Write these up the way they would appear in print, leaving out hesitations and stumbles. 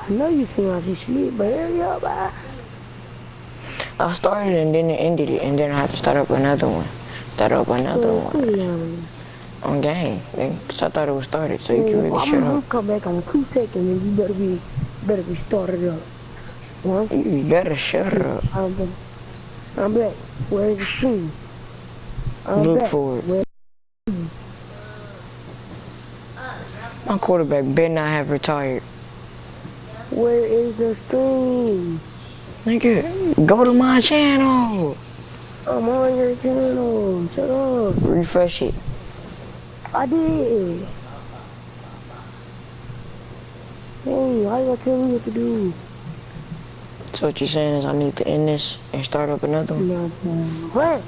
I know you feel like you sleep, but hurry up, bye. I started and then it ended it, and then I had to start up another one. On game, cause I thought it was started, so you can really shut up. I'm come back on 2 seconds, and you better be started up. You better shut up. I'm back. Where's the stream? Look for it. My quarterback better not have retired. Where is the stream? Nigga, go to my channel. I'm on your channel. Shut up. Refresh it. I did. Hey, how you gonna tell me what to do? So what you're saying is I need to end this and start up another one? No, what?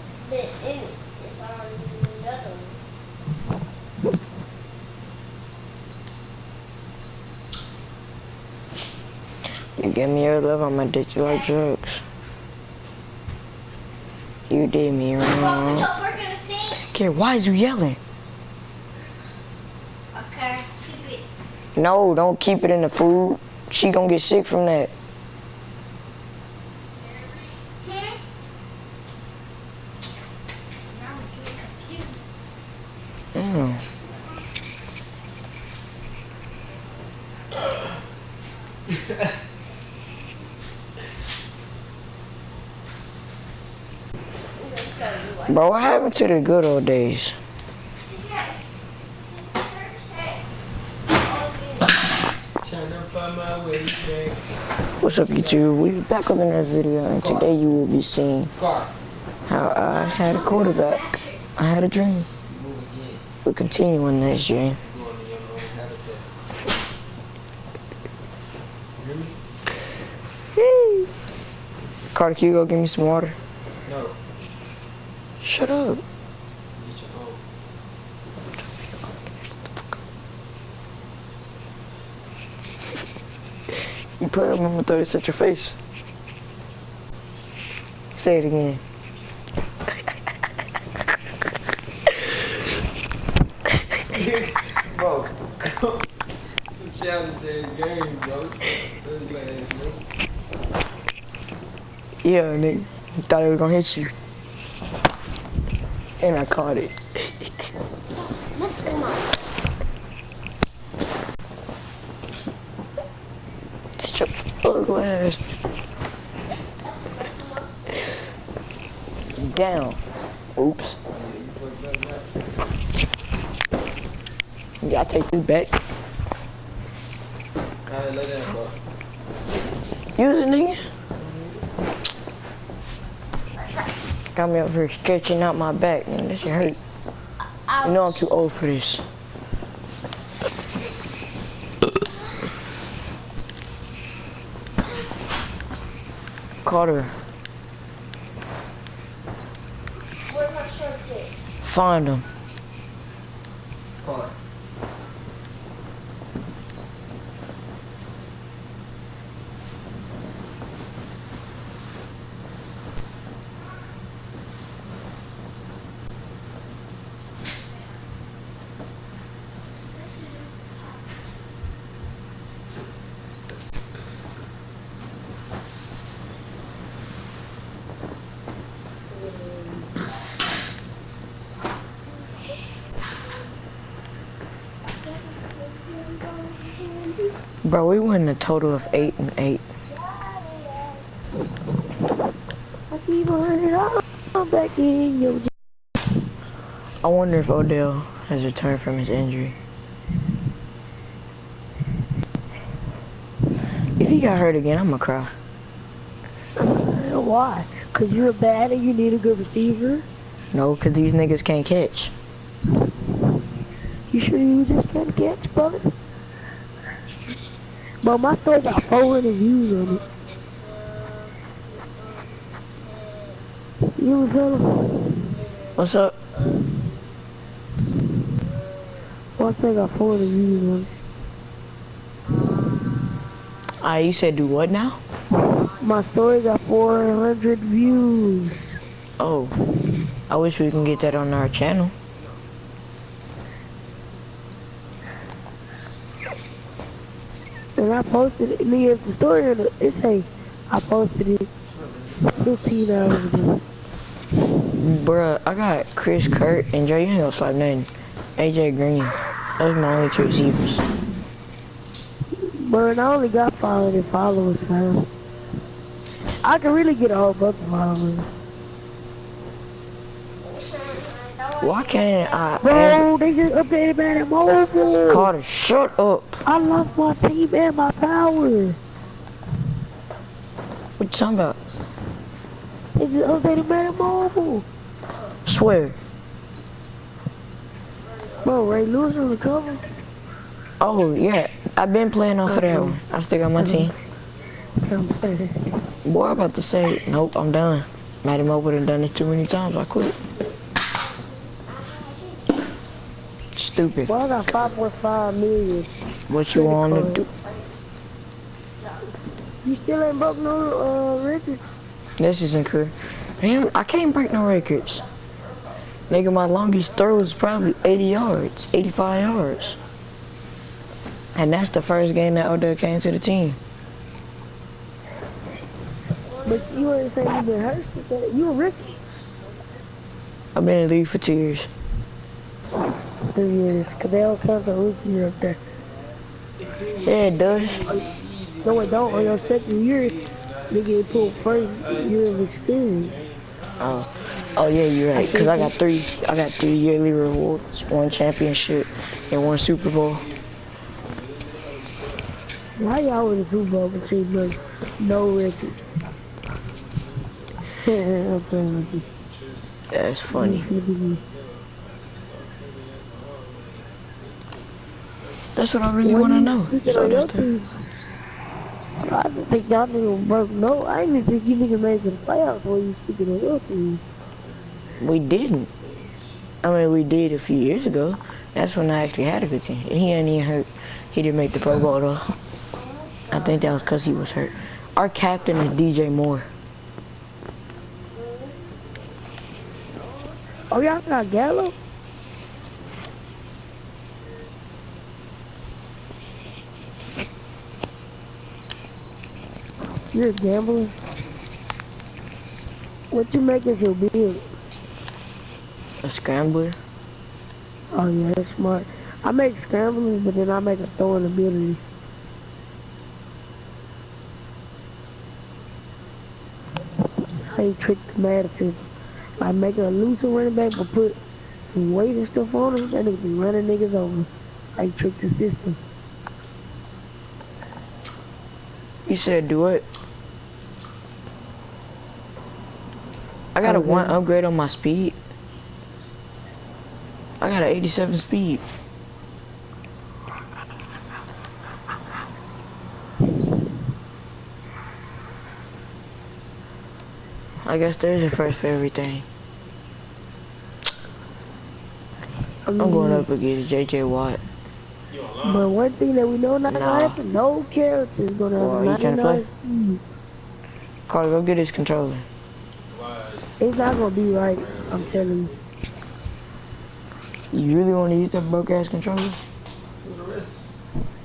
You give me your love, I'm addicted like drugs. You did me wrong. Okay, why is you yelling? Okay, keep it. No, don't keep it in the food. She gonna get sick from that. Bro, what happened to the good old days? What's up, YouTube? We're back up in this video, and today you will be seeing how I had a quarterback. I had a dream. We're continuing this dream. Carter, can you go give me some water? No. Shut up. You put him, I'm gonna throw this at your face. Say it again. Bro, the challenge said game, bro. Yeah, nigga. Thought it was gonna hit you. And I caught it. Shut your ugly ass. Down. Oops. Yeah, I take this back. Alright, lay down, bro. Use it, nigga. Got me up here stretching out my back, man. This shit hurt. You know I'm too old for this. Carter. Where my shirts at? Find him. Carter. Bro, we won a total of 8-8. I keep on back in your. I wonder if Odell has returned from his injury. If he got hurt again, I'm gonna cry. Why? Cause you're bad and you need a good receiver? No, cause these niggas can't catch. You sure you just can't catch, brother? But my story got 400 views on it. You fella? What's up? My story got 400 views on it. You said do what now? My story got 400 views. Oh, I wish we can get that on our channel. And I posted it. Me as the story, it say I posted it 15 hours ago. Bruh, I got Chris, Kurt, and Dre. You ain't gonna slap nothing. AJ Green. Those are my only two receivers. But I only got 500 followers now. I can really get a whole bunch of followers. Why can't I Bro, they just updated Madden Mobile. Carter, shut up. I lost my team and my power. What you talking about? They just updated Madden Mobile. Swear. Bro, Ray Lewis on the cover. Oh, yeah. I've been playing off of that one. I still got my team. Boy, I'm about to say, nope, I'm done. Madden Mobile done done it too many times. I quit. Stupid. Well, I got 5.5 million. What you want to do? You still ain't broke no records? This isn't cool. Man, I can't break no records. Nigga, my longest throw is probably 80 yards, 85 yards. And that's the first game that Odell came to the team. But you ain't saying you been hurt. You a rookie. I've been in the league for 2 years. 3 years. Cause they don't count the rookie year up there. Yeah, it does. No, it don't. On your second year, they get pulled first year of experience. Oh yeah, you're right. Cause I got three yearly rewards, 1 championship, and 1 Super Bowl. Why y'all in the Super Bowl but you no record? I'm playing with you. That's funny. That's what I really want to know. So that's the... I didn't think y'all niggas broke no. I didn't even think you niggas made it to the playoffs when you speaking of your team. We didn't. I mean, we did a few years ago. That's when I actually had a good team. And he ain't even hurt. He didn't make the Pro Bowl though. I think that was because he was hurt. Our captain is DJ Moore. Oh, y'all got Gallo? You're a gambler? What you make as your build? A scrambler. Oh yeah, that's smart. I make scramblers, but then I make a throwing ability. How you trick the Madison. I make a looser running back, but put some weight and stuff on him, that nigga be running niggas over. How you trick the system. You said do it. I got a 1 upgrade on my speed. I got an 87 speed. I guess there's a first for everything. I'm going up against JJ Watt. But one thing that we know not gonna happen, no characters gonna Well, you trying to play? Carter, go get his controller. It's not gonna be right, I'm telling you. You really want to use that broke ass controller?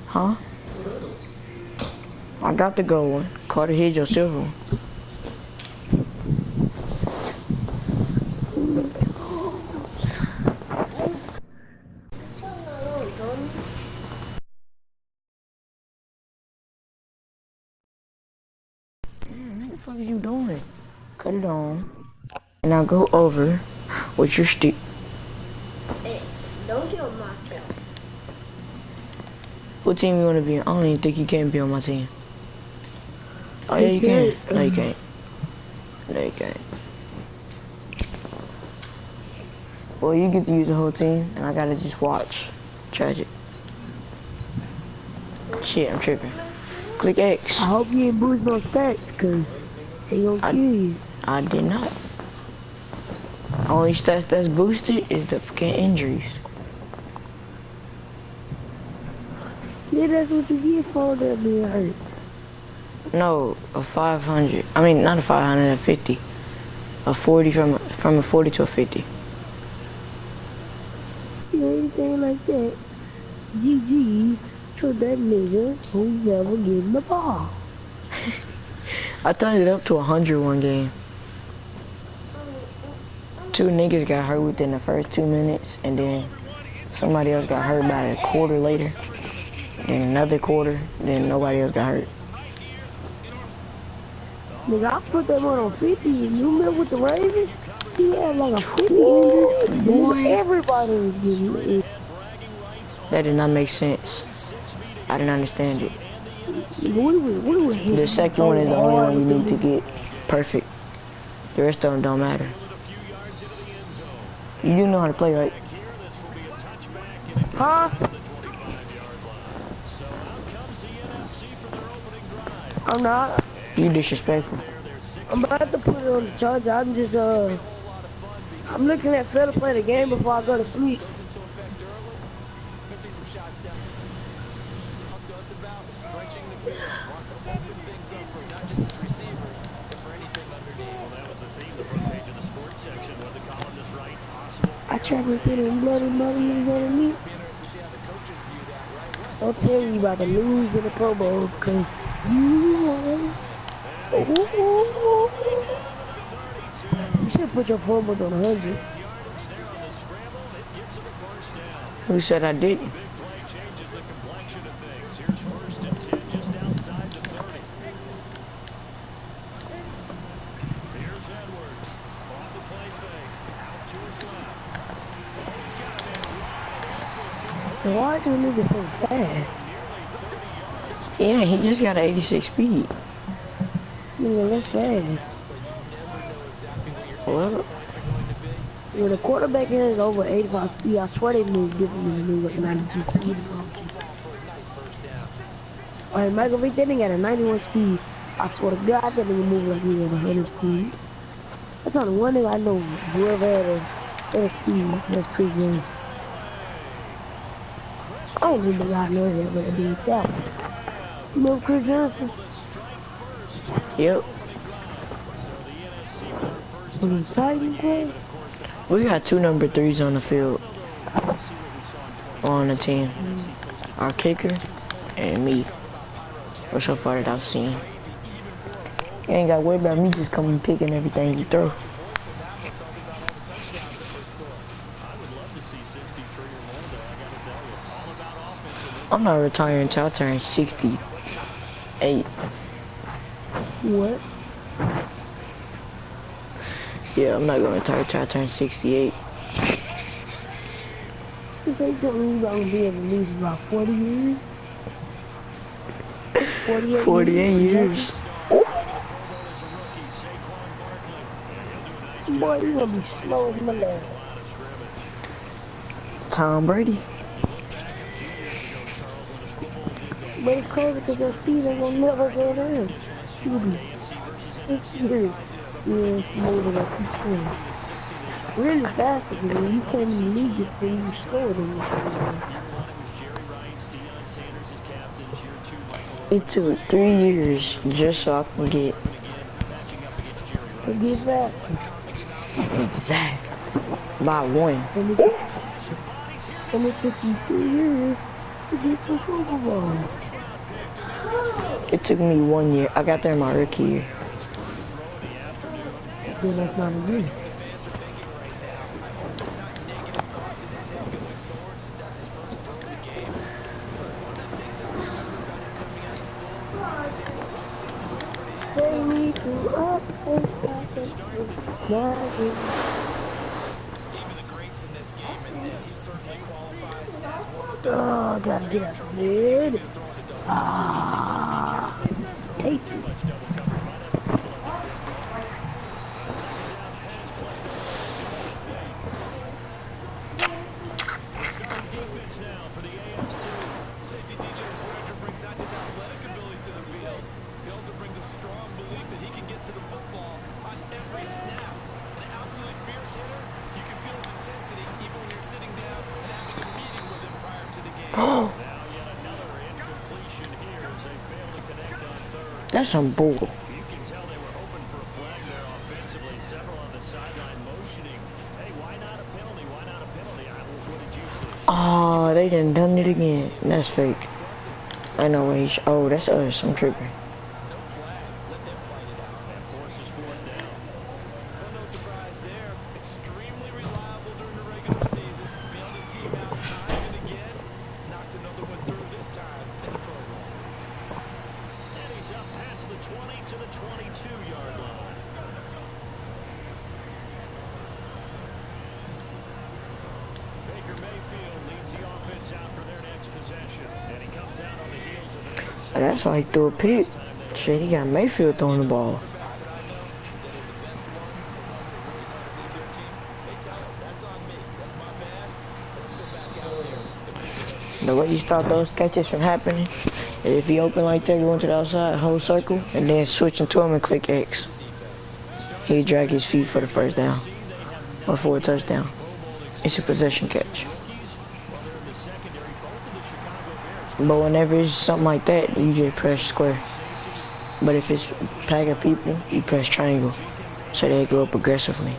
Huh? I got the gold one. Carter, here's your silver one. What the fuck is you doing? Cut it on. And now go over with your stick. Don't get on my account. What team you want to be on? I don't even think you can be on my team. Oh yeah, you can. No, you can't. No, you can't. Well, you get to use the whole team, and I gotta just watch. Tragic. Shit, I'm tripping. Click X. I hope you ain't boost no stats, cause they gonna kill you. I did not. Only stats that's boosted is the fucking injuries. Yeah, that's what you get for that being hurt. No, a 500. I mean, not a 500, a 50. A 40 from a 40 to a 50. Yeah, anything like that. GG. to that nigga who never getting the ball. I turned it up to 100 one game. 2 niggas got hurt within the first 2 minutes, and then somebody else got hurt by a quarter later. Then another quarter, then nobody else got hurt. Nigga, I put that one on 50. You remember with the Ravens? He had like a 50 injury. Boy, everybody was getting it. That did not make sense. I didn't understand it. The second one is the only one you need to get perfect. The rest of them don't matter. You do know how to play, right? Huh? I'm not. You disrespectful. I'm about to put it on the charger. I'm just, I'm looking at Phil play the game before I go to sleep. I try to get him bloody underneath. Don't tell me you about to lose in the Pro Bowl, cause you won. Ooh. You should put your phone book on 100. Who said I didn't? Why is your nigga so fast? Yeah, he just got an 86 speed. Nigga, that's fast. What? When the quarterback is over 85 speed, I swear they move different than nigga 92 speed. Alright, Michael Vick, that nigga got a 91 speed. I swear to God, that nigga move like he had 100 speed. That's only one nigga I know whoever had a speed. That's Chris Johnson. I don't even know I know that, but I did that one. You know Chris Johnson? Yep. When he Titans play? We got 2 number 3s on the field. On the team. Our kicker and me. For so far that I've seen. You ain't got to worry about me just coming and picking everything you throw. I'm not retiring until I turn 68. What? Yeah, I'm not gonna retire until I turn 68. You think something you're gonna be able to lose about 40 years? 48 years. Boy, you gonna be slow as my leg. Tom Brady. But it's crazy because your speed ain't gonna never go down. You be 6 years. Yeah, moving up each time. Really fast because you can't even leave this thing slower than this. It took 3 years just so I can get that. that by 1. And it took you 3 years to get to Super Bowl. It took me 1 year. I got there in my rookie year. Then that's not a good. Take me to up and back and back. Oh, gotta get out of bed. Ah, tasty. That's some bull. Oh, they done it again. That's fake. I know where he's. Oh, that's us. I'm tripping. That's why he threw a pick. Shit, he got Mayfield throwing the ball. The way he stopped those catches from happening, if he open like that, going to the outside, whole circle, and then switching to him and click X. He drag his feet for the first down, or for a touchdown. It's a possession catch. But whenever it's something like that, you just press square. But if it's a pack of people, you press triangle, so they go up aggressively.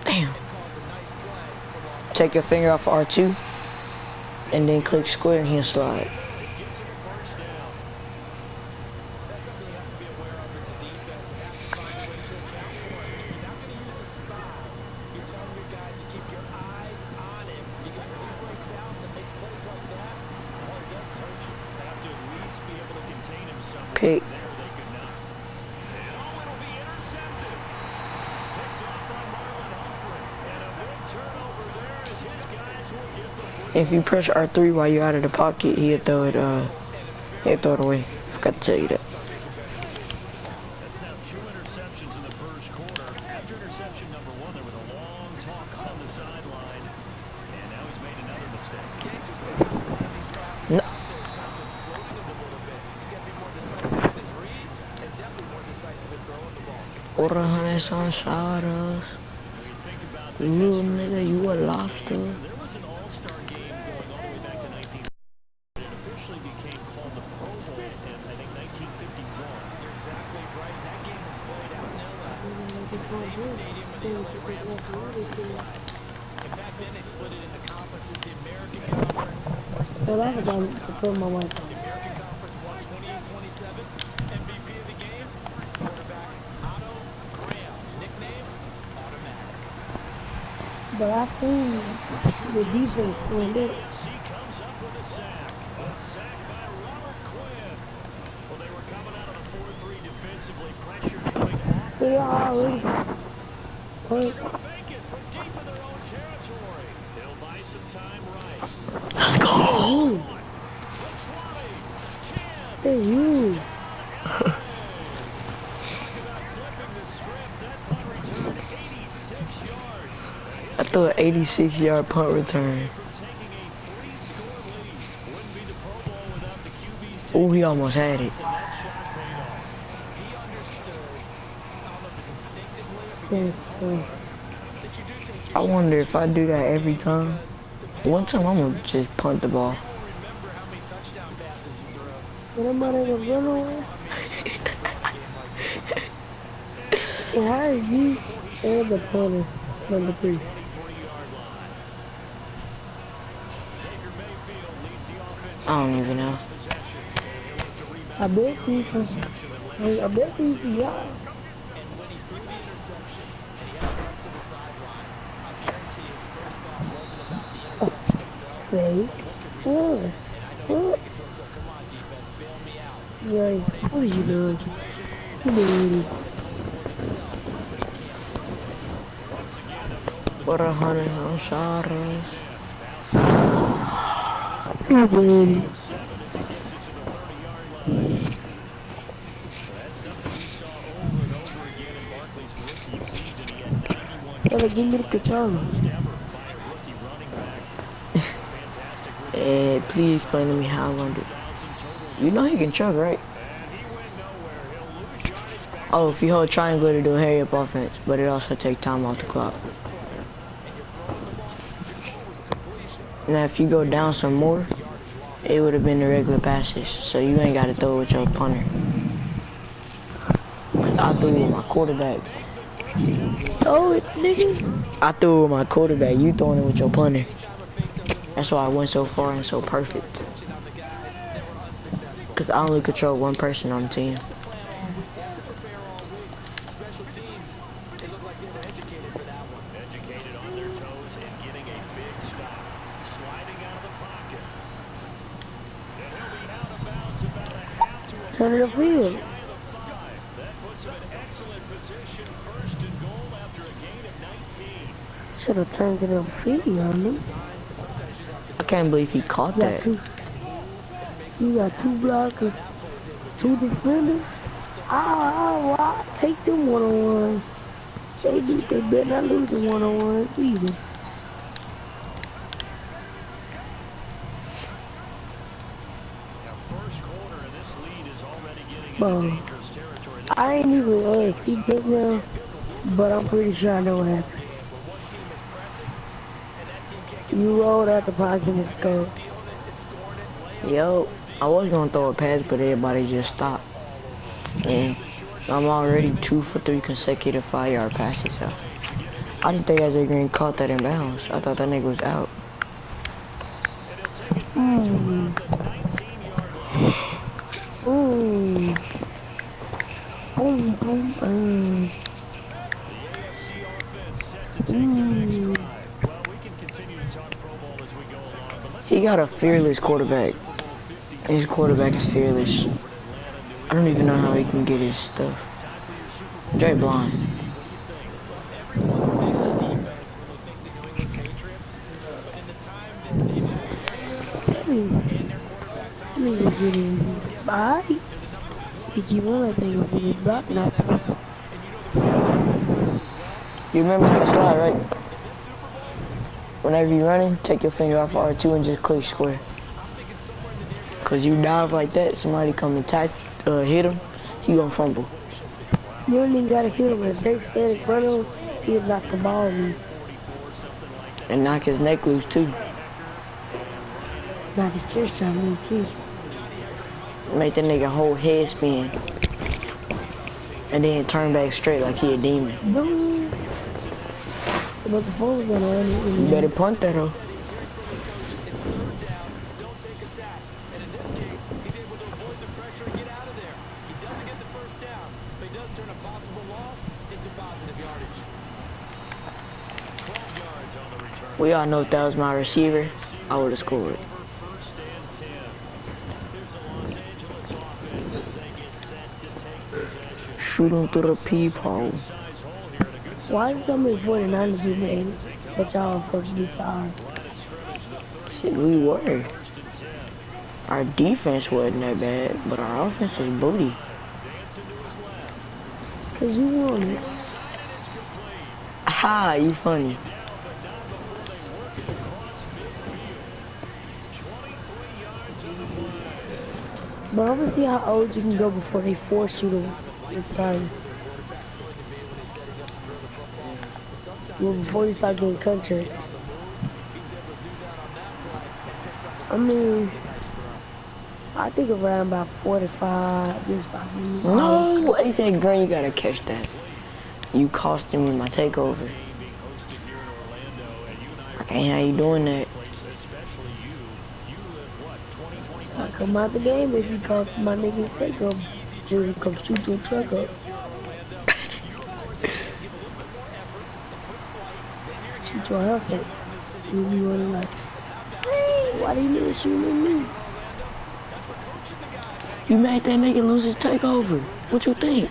Damn. Take your finger off R2, and then click square and he'll slide. Pick. If you press R3 while you're out of the pocket, he'll throw it away. Forgot to tell you that. That's now 2 interceptions in the first quarter. After interception number 1, there was a long talk on the sideline, and now he's made another mistake. No. $400 on shotters. Little nigga, you a lobster. There was an all-star game going all the way back to 19. It officially became called the Pro Bowl in, I think, 1951. You're exactly right. That game was played out in LA, in the same stadium where the LA Rams currently play. And back then they split it into conferences, the American Conference versus the National Conference. The American Conference won 28-27. MVP of the game, quarterback Otto Graham, nickname Automatic. But I seen the defense doing it. She comes up with a sack. A sack by Robert Quinn. Well, they were coming out of the 4-3 defensively. Pressure coming off. They are already. They're going to fake it from deep in their own territory. They'll buy some time right. Let's go. The 20, 10. Hey, you. Talk about flipping the script. That punt return 86 yards. I threw an 86-yard punt return. Oh, he almost had it. I wonder if I do that every time. One time I'm gonna just punt the ball. Nobody was running. And how is you and the punter number 3? I don't even know. I bet you can. I bet you can. Yeah. And when he threw the interception and he had to come to the sideline, I guarantee his first thought wasn't about the interception itself. Fake. What? And I know he's thinking to himself, come on, defense, bail me out. Right. What are you doing? You doing? What $100 on shotters. You doing? Gotta give me the controller. Hey, please explain to me how I learned it. You know he can chug, right? Oh, if you hold triangle to do a hurry up offense, but it also takes time off the clock. Now if you go down some more, It would have been the regular passes, so you ain't got to throw it with your punter. I threw it with my quarterback. Throw it, nigga. I threw it with my quarterback. You throwing it with your punter. That's why I went so far and so perfect. Because I only control one person on the team. Turn it upfield. That puts him in excellent position, first and goal after a gain of 19. Should have turned it upfield, on me. I can't believe he caught that. You got two blockers, two defenders. I'll take them one-on-ones. They better not lose the one-on-ones either. Bro, I ain't even asked. He did now, but I'm pretty sure I know what happened. You rolled out the pocket and scored. Yo, I was gonna throw a pass, but everybody just stopped. And I'm already 2 for 3 consecutive 5-yard passes. So I didn't think AJ Green caught that in bounds. I thought that nigga was out. Boom, boom, boom. He got a fearless quarterback. His quarterback is fearless. I don't even know how he can get his stuff. Dre blind. Let me go get him. Bye. You keep on that thing over the block now. You remember how to slide, right? Whenever you're running, take your finger off R2 and just click square. Cause you dive like that, somebody come attack, hit him, you gonna fumble. You don't even gotta hit him. If they stand in front of him, he'll knock the ball loose. And knock his neck loose too. Knock his chest shot loose too. Make that nigga whole head spin. And then turn back straight like he a demon. No. But the ball's gonna run it. You better punt that though. We all know if that was my receiver, I would have scored. Shoot him through the peephole. Why is so many 49ers do that? But y'all supposed to be sorry. Shit, we were. Our defense wasn't that bad, but our offense was booty. Cause you won it. Ha, you funny. But I'm gonna see how old you can go before they force you to retire. Well, before you start getting contracts. I mean, I think around about 45, you'll start getting No, AJ Green, you gotta catch that. You cost him in my takeover. I can't have you doing that. I come out the game if you cost my niggas takeover. Just come shoot your truck up. Shoot your house up. You'll be running like, hey, why do you need to shoot at me? You made that nigga lose his takeover. What you think?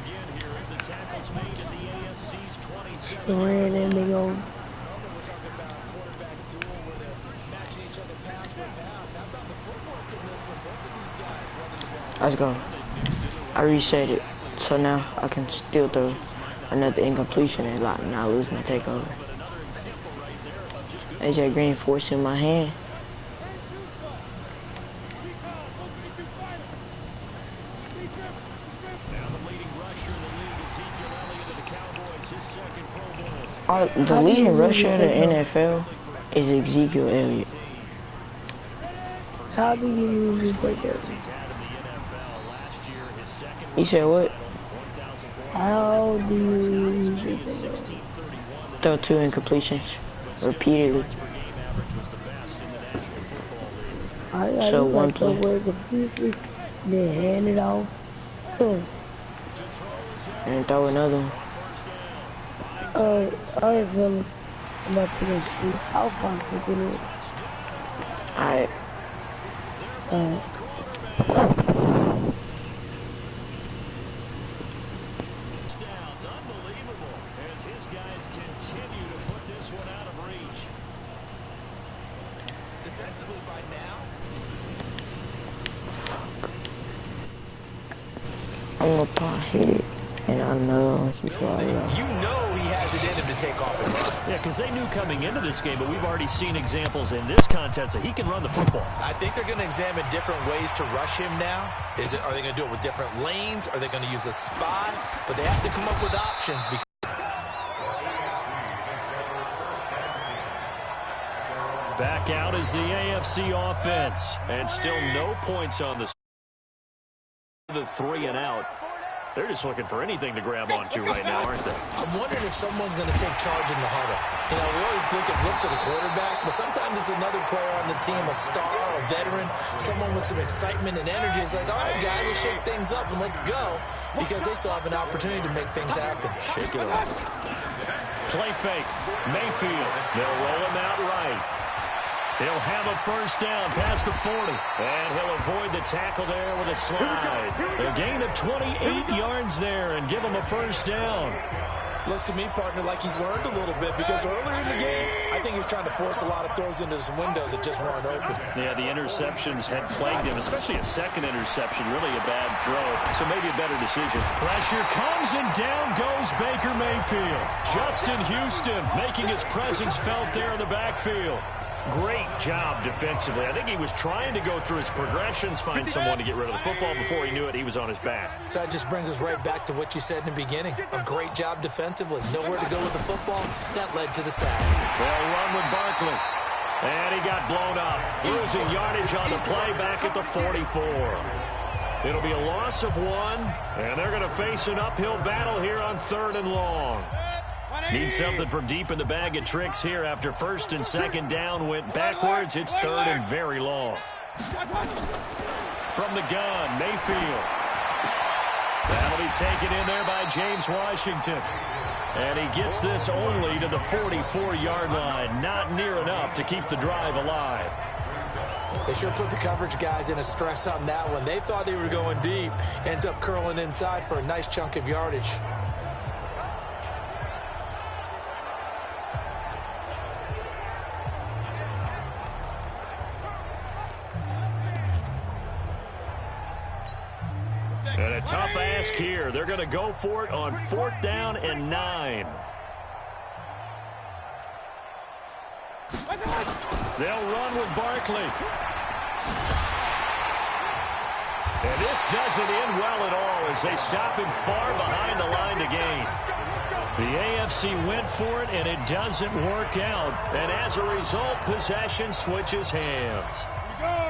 Ran that nigga over. Let's go. I reset it, so now I can still throw another incompletion and not lose my takeover. AJ Green forcing my hand. The leading rusher of the NFL is Ezekiel Elliott. How do you usually take it? You said what? How do you usually take it? Throw 2 incompletions repeatedly. So one play. Away completely, then hand it off. And throw another one. Alright, fellas. I'm about to go sleep. I'll find something in it. Alright. It's unbelievable as his guys continue to put this one out of reach. Defensively by now. I'm gonna probably hit it. And I know before I know. You know he has it in him to take off and run. Yeah, because they knew coming into this game, but we've already seen examples in this contest that he can run the football. I think they're going to examine different ways to rush him now. Are they going to do it with different lanes? Are they going to use a spy? But they have to come up with options. Back out is the AFC offense. And still no points on the 3 and out. They're just looking for anything to grab onto right now, aren't they? I'm wondering if someone's going to take charge in the huddle. You know, we always look to the quarterback, but sometimes it's another player on the team, a star, a veteran, someone with some excitement and energy. It's like, all right, guys, let's shake things up and let's go, because they still have an opportunity to make things happen. Shake it up. Play fake. Mayfield. They'll roll him out right. He'll have a first down past the 40. And he'll avoid the tackle there with a slide. A gain of 28 yards there and give him a first down. Looks to me, partner, like he's learned a little bit, because earlier in the game, I think he was trying to force a lot of throws into some windows that just weren't open. Yeah, the interceptions had plagued him, especially a second interception, really a bad throw. So maybe a better decision. Pressure comes and down goes Baker Mayfield. Justin Houston making his presence felt there in the backfield. Great job defensively. I think he was trying to go through his progressions, find someone to get rid of the football. Before he knew it, he was on his back. So that just brings us right back to what you said in the beginning. A great job defensively. Nowhere to go with the football. That led to the sack. They'll run with Barkley. And he got blown up. Losing yardage on the play back at the 44. It'll be a loss of 1, and they're going to face an uphill battle here on 3rd and long. Need something from deep in the bag of tricks here after 1st and 2nd down went backwards. It's 3rd and very long. From the gun, Mayfield. That'll be taken in there by James Washington. And he gets this only to the 44-yard line. Not near enough to keep the drive alive. They sure put the coverage guys in a stress on that one. They thought they were going deep. Ends up curling inside for a nice chunk of yardage. And a tough ask here. They're going to go for it on 4th down and 9. They'll run with Barkley. And this doesn't end well at all as they stop him far behind the line to gain. The AFC went for it, and it doesn't work out. And as a result, possession switches hands.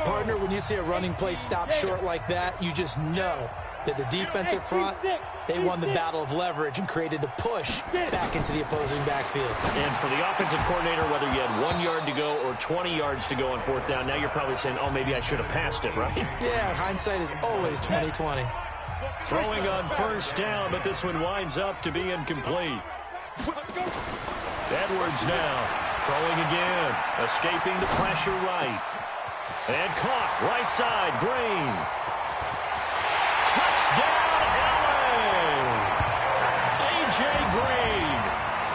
Partner, when you see a running play stop short like that, you just know that the defensive front, they won the battle of leverage and created a push back into the opposing backfield. And for the offensive coordinator, whether you had 1 yard to go or 20 yards to go on 4th down, now you're probably saying, oh, maybe I should have passed it, right? Yeah, hindsight is always 20/20. Throwing on 1st down, but this one winds up to be incomplete. Edwards now throwing again, escaping the pressure right. And caught right side, Green. Touchdown, LA! A.J. Green,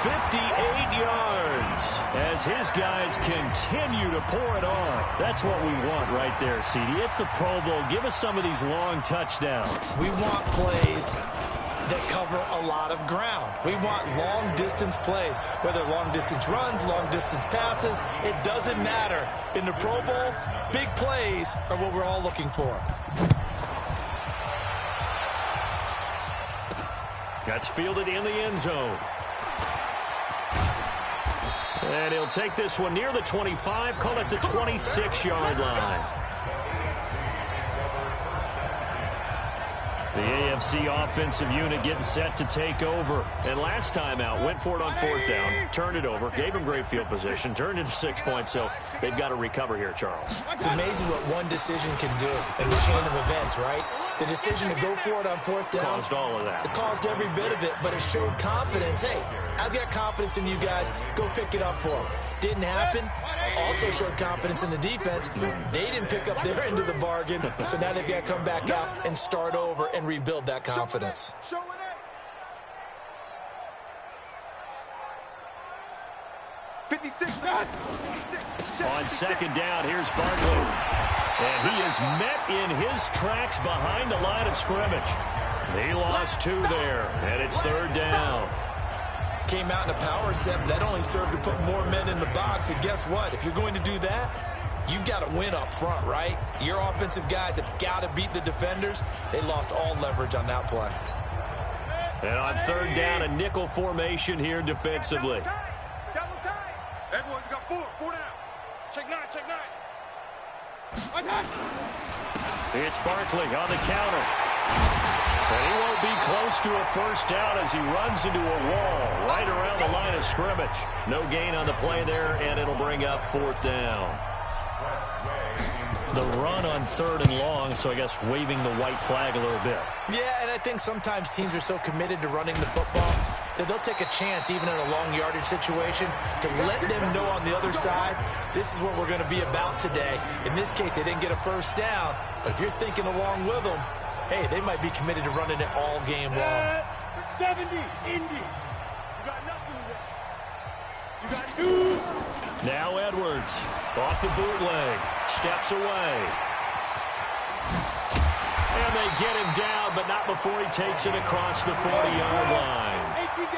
58 yards as his guys continue to pour it on. That's what we want right there, CD. It's a Pro Bowl. Give us some of these long touchdowns. We want plays that cover a lot of ground. We want long-distance plays, whether long-distance runs, long-distance passes. It doesn't matter. In the Pro Bowl, big plays are what we're all looking for. That's fielded in the end zone. And he'll take this one near the 25, call it the 26-yard line. The AFC offensive unit getting set to take over. And last time out, went for it on 4th down, turned it over, gave them great field position, turned it to 6 points, so they've got to recover here, Charles. It's amazing what one decision can do in the chain of events, right? The decision to go for it on 4th down. Caused all of that. It caused every bit of it, but it showed confidence. Hey, I've got confidence in you guys. Go pick it up for them. Didn't happen. Also showed confidence in the defense. They didn't pick up their end of the bargain, so now they've got to come back out and start over and rebuild that confidence. On 2nd down, here's Barkley. And he is met in his tracks behind the line of scrimmage. He lost 2 there, and it's 3rd down. Came out in a power set, that only served to put more men in the box. And guess what? If you're going to do that, you've got to win up front, right? Your offensive guys have got to beat the defenders. They lost all leverage on that play. And on 3rd down, a nickel formation here defensively. Double time. Everyone, you got 4 down. Check 9. It's Barkley on the counter. And he won't be close to a 1st down as he runs into a wall right around the line of scrimmage. No gain on the play there, and it'll bring up 4th down. The run on 3rd and long, so I guess waving the white flag a little bit. Yeah, and I think sometimes teams are so committed to running the football that they'll take a chance, even in a long yardage situation, to let them know on the other side, this is what we're going to be about today. In this case, they didn't get a 1st down, but if you're thinking along with them, hey, they might be committed to running it all game long. 70, Indy. You got nothing there. You got 2. Now Edwards, off the bootleg, steps away. And they get him down, but not before he takes it across the 40-yard line.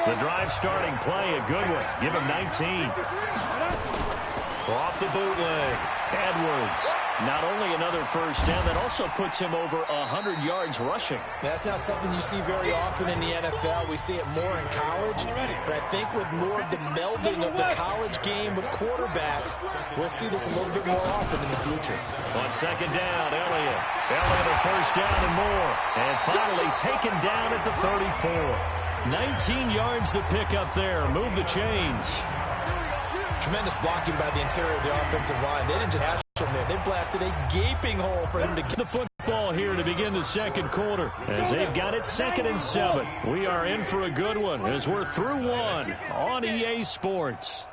The drive starting play, a good one. Give him 19. Off the bootleg, Edwards. Not only another 1st down, that also puts him over 100 yards rushing. That's not something you see very often in the NFL. We see it more in college, but I think with more of the melding of the college game with quarterbacks, we'll see this a little bit more often in the future. On 2nd down, Elliott a 1st down and more. And finally taken down at the 34. 19 yards the pick up there. Move the chains. Tremendous blocking by the interior of the offensive line. They didn't just hash him there. They blasted a gaping hole for him to get the football here to begin the 2nd quarter as they've got it 2nd and 7. We are in for a good one as we're through 1 on EA Sports.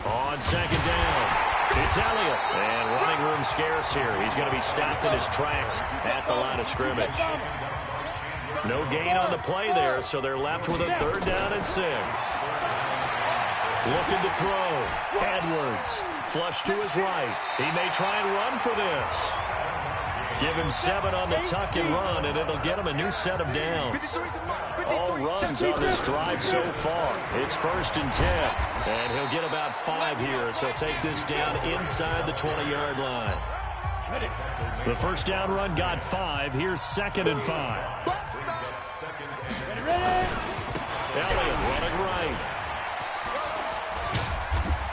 On 2nd down, it's Elliott. And running room scarce here. He's going to be stopped in his tracks at the line of scrimmage. No gain on the play there, so they're left with a 3rd down and 6. Looking to throw. Edwards. Flush to his right. He may try and run for this. Give him 7 on the tuck and run, and it'll get him a new set of downs. All runs on this drive so far. It's 1st and 10. And he'll get about 5 here, so take this down inside the 20-yard line. The 1st down run got 5. Here's 2nd and 5. Elliott running right.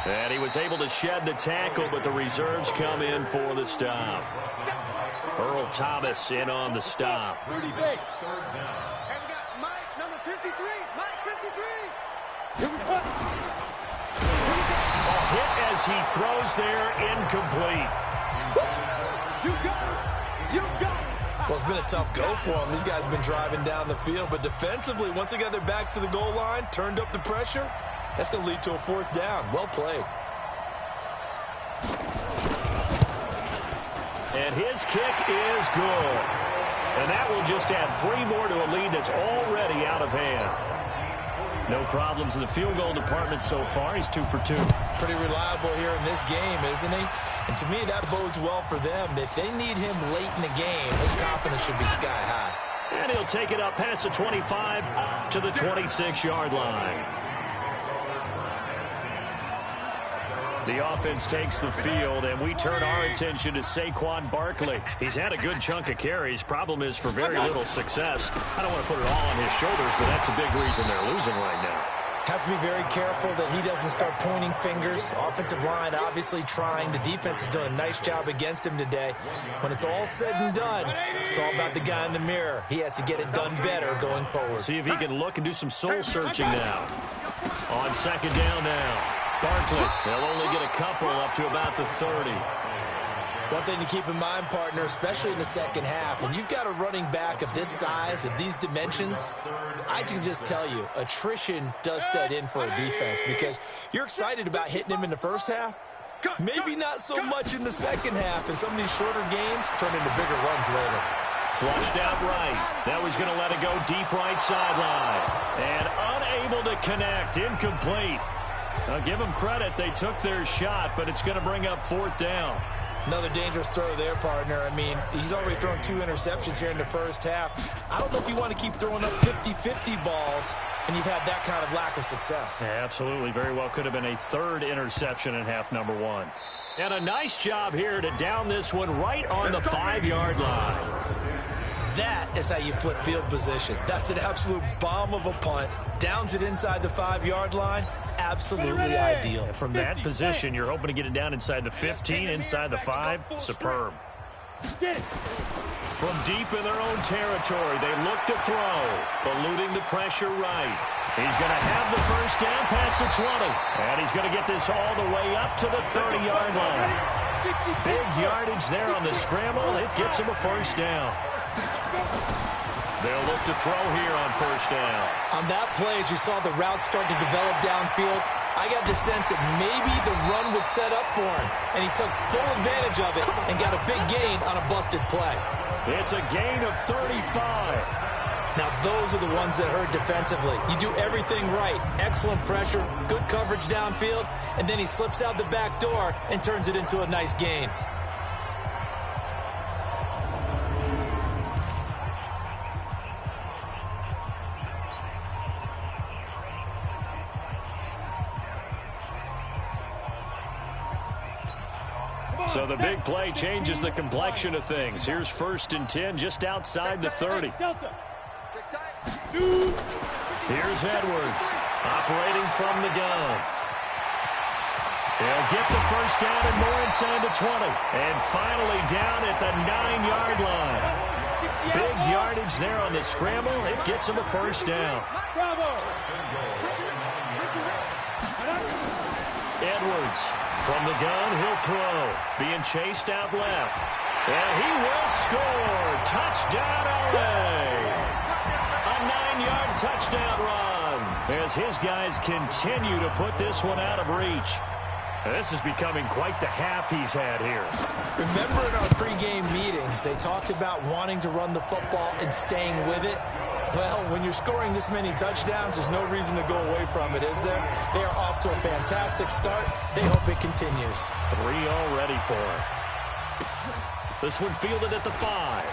And he was able to shed the tackle, but the reserves come in for the stop. Earl Thomas in on the stop. And we got Mike, number 53. Mike, 53. Here we go. A hit as he throws there, incomplete. You got it. You got it. Well, it's been a tough go for them. These guys have been driving down the field, but defensively, once they got their backs to the goal line, turned up the pressure, that's going to lead to a 4th down. Well played. And his kick is good. And that will just add 3 more to a lead that's already out of hand. No problems in the field goal department so far. He's 2 for 2. Pretty reliable here in this game, isn't he? And to me, that bodes well for them. If they need him late in the game, his confidence should be sky high. And he'll take it up past the 25 to the 26-yard line. The offense takes the field, and we turn our attention to Saquon Barkley. He's had a good chunk of carries. Problem is for very little success. I don't want to put it all on his shoulders, but that's a big reason they're losing right now. Have to be very careful that he doesn't start pointing fingers. Offensive line obviously trying. The defense is doing a nice job against him today. When it's all said and done, it's all about the guy in the mirror. He has to get it done better going forward. See if he can look and do some soul searching now. On second down now. Barkley, they'll only get a couple up to about the 30. One thing to keep in mind, partner, especially in the second half, when you've got a running back of this size, of these dimensions, I can just tell you, attrition does set in for a defense because you're excited about hitting him in the first half, maybe not so much in the second half, and some of these shorter gains turn into bigger runs later. Flushed out right. Now he's going to let it go deep right sideline. And unable to connect. Incomplete. Now give them credit. They took their shot, but it's going to bring up fourth down. Another dangerous throw there, partner. I mean, he's already thrown 2 interceptions here in the first half. I don't know if you want to keep throwing up 50-50 balls and you've had that kind of lack of success. Yeah, absolutely. Very well could have been a third interception in half number 1. And a nice job here to down this one right on the 5-yard line. That is how you flip field position. That's an absolute bomb of a punt. Downs it inside the 5-yard line. Absolutely ideal. From that position, you're hoping to get it down inside the 15, inside the 5. Superb. From deep in their own territory, they look to throw, eluding the pressure right. He's going to have the first down past the 20. And he's going to get this all the way up to the 30-yard line. Big yardage there on the scramble. It gets him a first down. They'll look to throw here on first down. On that play, as you saw the route start to develop downfield, I got the sense that maybe the run would set up for him, and he took full advantage of it and got a big gain on a busted play. It's a gain of 35. Now, those are the ones that hurt defensively. You do everything right. Excellent pressure, good coverage downfield, and then he slips out the back door and turns it into a nice gain. So the big play changes the complexion of things. Here's 1st and 10 just outside the 30. Here's Edwards operating from the gun. They'll get the first down and more inside the 20. And finally down at the 9-yard line. Big yardage there on the scramble. It gets him a first down. Edwards from the gun, he'll throw. Being chased out left. And he will score. Touchdown, LA. A 9-yard touchdown run as his guys continue to put this one out of reach. This is becoming quite the half he's had here. Remember in our pregame meetings, they talked about wanting to run the football and staying with it. Well, when you're scoring this many touchdowns, there's no reason to go away from it, is there? They are off to a fantastic start. They hope it continues. 3 already for him. This one fielded at the 5.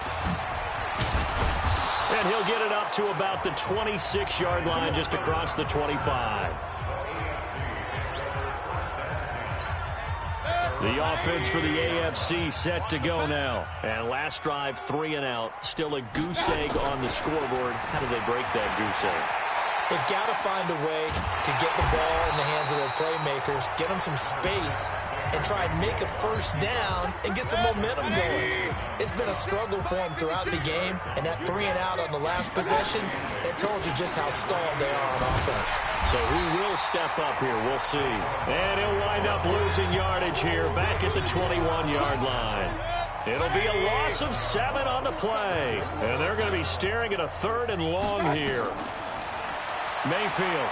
And he'll get it up to about the 26-yard line, just across the 25. The offense for the AFC set to go now. And last drive, 3 and out. Still a goose egg on the scoreboard. How do they break that goose egg? They've got to find a way to get the ball in the hands of their playmakers, get them some space, and try and make a first down and get some momentum going. It's been a struggle for them throughout the game, and that 3 and out on the last possession, it told you just how stalled they are on offense. So who will step up here? We'll see. And he'll wind up losing yardage here back at the 21-yard line. It'll be a loss of 7 on the play. And they're going to be staring at a 3rd and long here. Mayfield.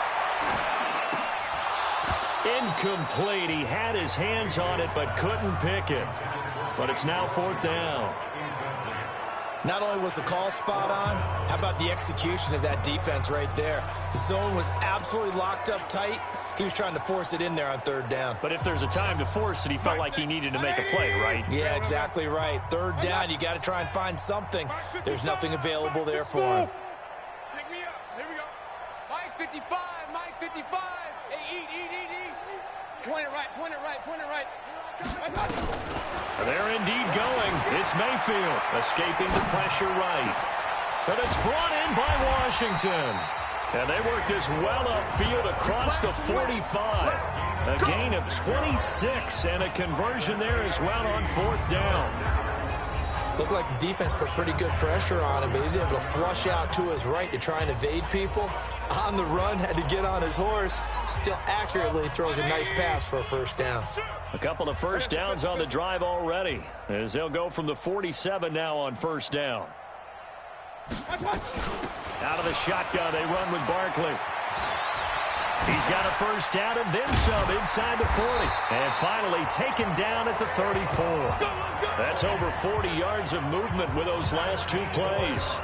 Incomplete. He had his hands on it but couldn't pick it. But it's now 4th down. Not only was the call spot on, how about the execution of that defense right there? The zone was absolutely locked up tight. He was trying to force it in there on 3rd down. But if there's a time to force it, he felt like he needed to make a play, right? Yeah, exactly right. 3rd down, you got to try and find something. There's nothing available there for him. Pick me up. Here we go. Mike 55. Mike 55. Hey, eat. Point it right. They're indeed going. It's Mayfield escaping the pressure right. But it's brought in by Washington. And they work this well upfield across the 45. A gain of 26 and a conversion there as well on 4th down. Looked like the defense put pretty good pressure on him, but he's able to flush out to his right to try and evade people. On the run, had to get on his horse. Still accurately throws a nice pass for a 1st down. A couple of 1st downs on the drive already, as they'll go from the 47 now on 1st down. Out of the shotgun, they run with Barkley. He's got a 1st down and then some inside the 40. And finally taken down at the 34. That's over 40 yards of movement with those last 2 plays.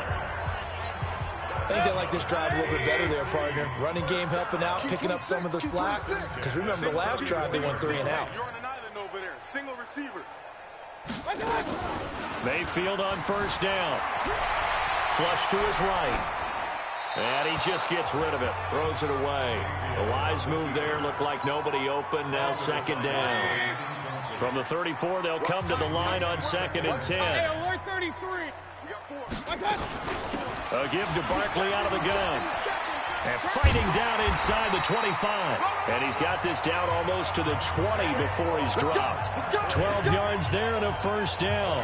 I think they like this drive a little bit better there, partner. Running game helping out, picking up some of the slack. Because remember, the last drive they went 3 and out. You're on an island over there. Single receiver. Mayfield on 1st down. Flush to his right. And he just gets rid of it. Throws it away. A wise move there. Looked like nobody open. Now 2nd down. From the 34, they'll come to the line on 2nd and 10. Alert 33. A give to Barkley out of the gun. And fighting down inside the 25. And he's got this down almost to the 20 before he's dropped. 12 yards there and a 1st down.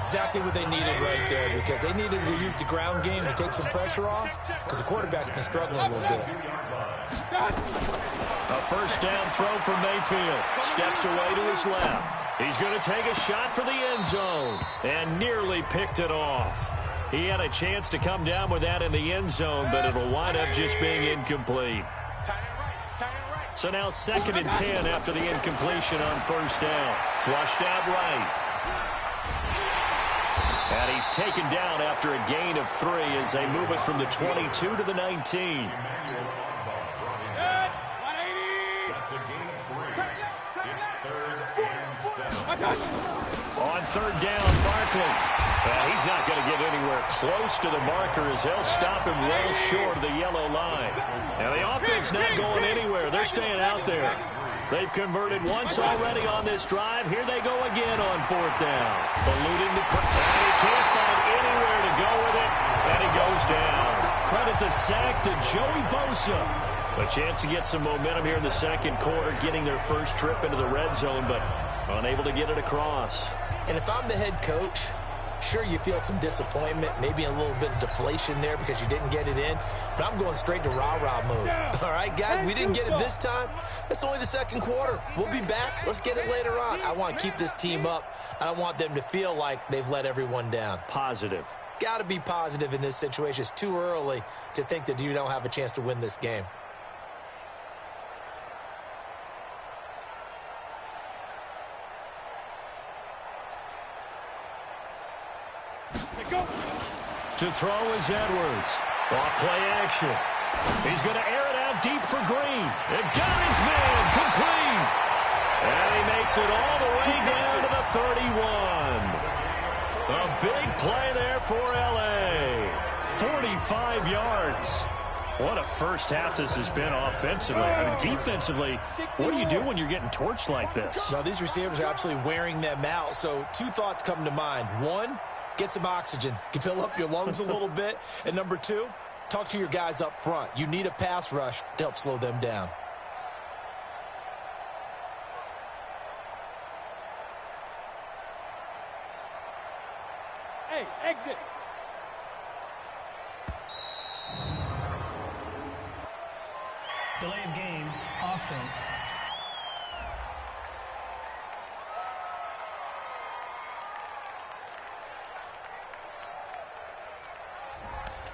Exactly what they needed right there, because they needed to use the ground game to take some pressure off, because the quarterback's been struggling a little bit. A 1st down throw for Mayfield. Steps away to his left. He's going to take a shot for the end zone and nearly picked it off. He had a chance to come down with that in the end zone, but it'll wind up just being incomplete. So now 2nd and 10 after the incompletion on 1st down. Flushed out right. And he's taken down after a gain of 3 as they move it from the 22 to the 19. On 3rd down, Barkley. He's not going to get anywhere close to the marker as they'll stop him well short of the yellow line. Now the offense not going anywhere. They're staying out there. They've converted once already on this drive. Here they go again on 4th down. Eluding the crowd. And he can't find anywhere to go with it. And he goes down. Credit the sack to Joey Bosa. A chance to get some momentum here in the 2nd quarter, getting their first trip into the red zone, but unable to get it across. And if I'm the head coach, sure, you feel some disappointment, maybe a little bit of deflation there because you didn't get it in, but I'm going straight to rah-rah mode. All right, guys, we didn't get it this time. That's only the 2nd quarter. We'll be back. Let's get it later on. I want to keep this team up. I don't want them to feel like they've let everyone down. Positive. Got to be positive in this situation. It's too early to think that you don't have a chance to win this game. To throw is Edwards. Off play action. He's going to air it out deep for Green. They've got his man complete. And he makes it all the way down to the 31. A big play there for L.A. 45 yards. What a first half this has been offensively. I mean, defensively, what do you do when you're getting torched like this? Well, these receivers are absolutely wearing them out. So 2 thoughts come to mind. 1, get some oxygen. You can fill up your lungs a little bit. And number 2, talk to your guys up front. You need a pass rush to help slow them down. Hey, exit. Delay of game, offense.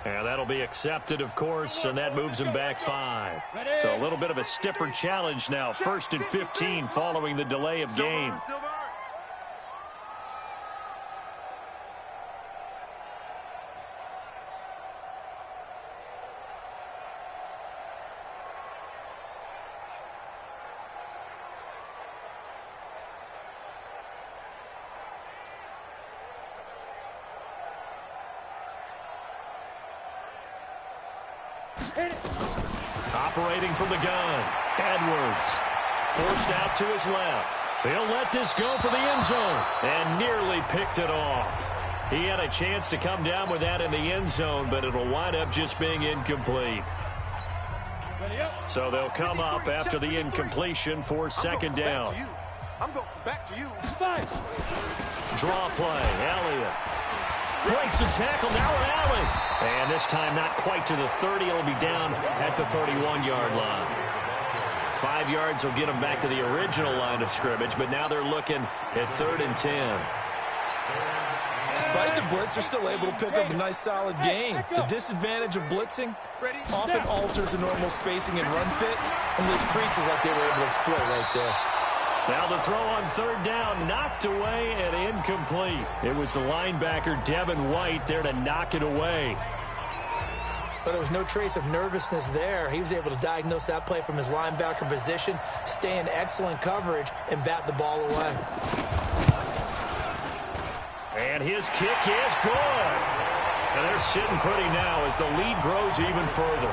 And that'll be accepted, of course, and that moves him back 5. So a little bit of a stiffer challenge now. 1st and 15 following the delay of game. Operating from the gun, Edwards. Forced out to his left. He'll let this go for the end zone and nearly picked it off. He had a chance to come down with that in the end zone, but it'll wind up just being incomplete. So they'll come up after the incompletion for second down. I'm going back to you. Draw play. Elliott breaks the tackle. Now an alley. And this time not quite to the 30. It'll be down at the 31-yard line. 5 yards will get them back to the original line of scrimmage, but now they're looking at 3rd and 10. Despite the blitz, they're still able to pick up a nice solid gain. The disadvantage of blitzing often alters the normal spacing and run fits and leaves creases like they were able to exploit right there. Now the throw on 3rd down, knocked away and incomplete. It was the linebacker, Devin White, there to knock it away. But there was no trace of nervousness there. He was able to diagnose that play from his linebacker position, stay in excellent coverage, and bat the ball away. And his kick is good. And they're sitting pretty now as the lead grows even further.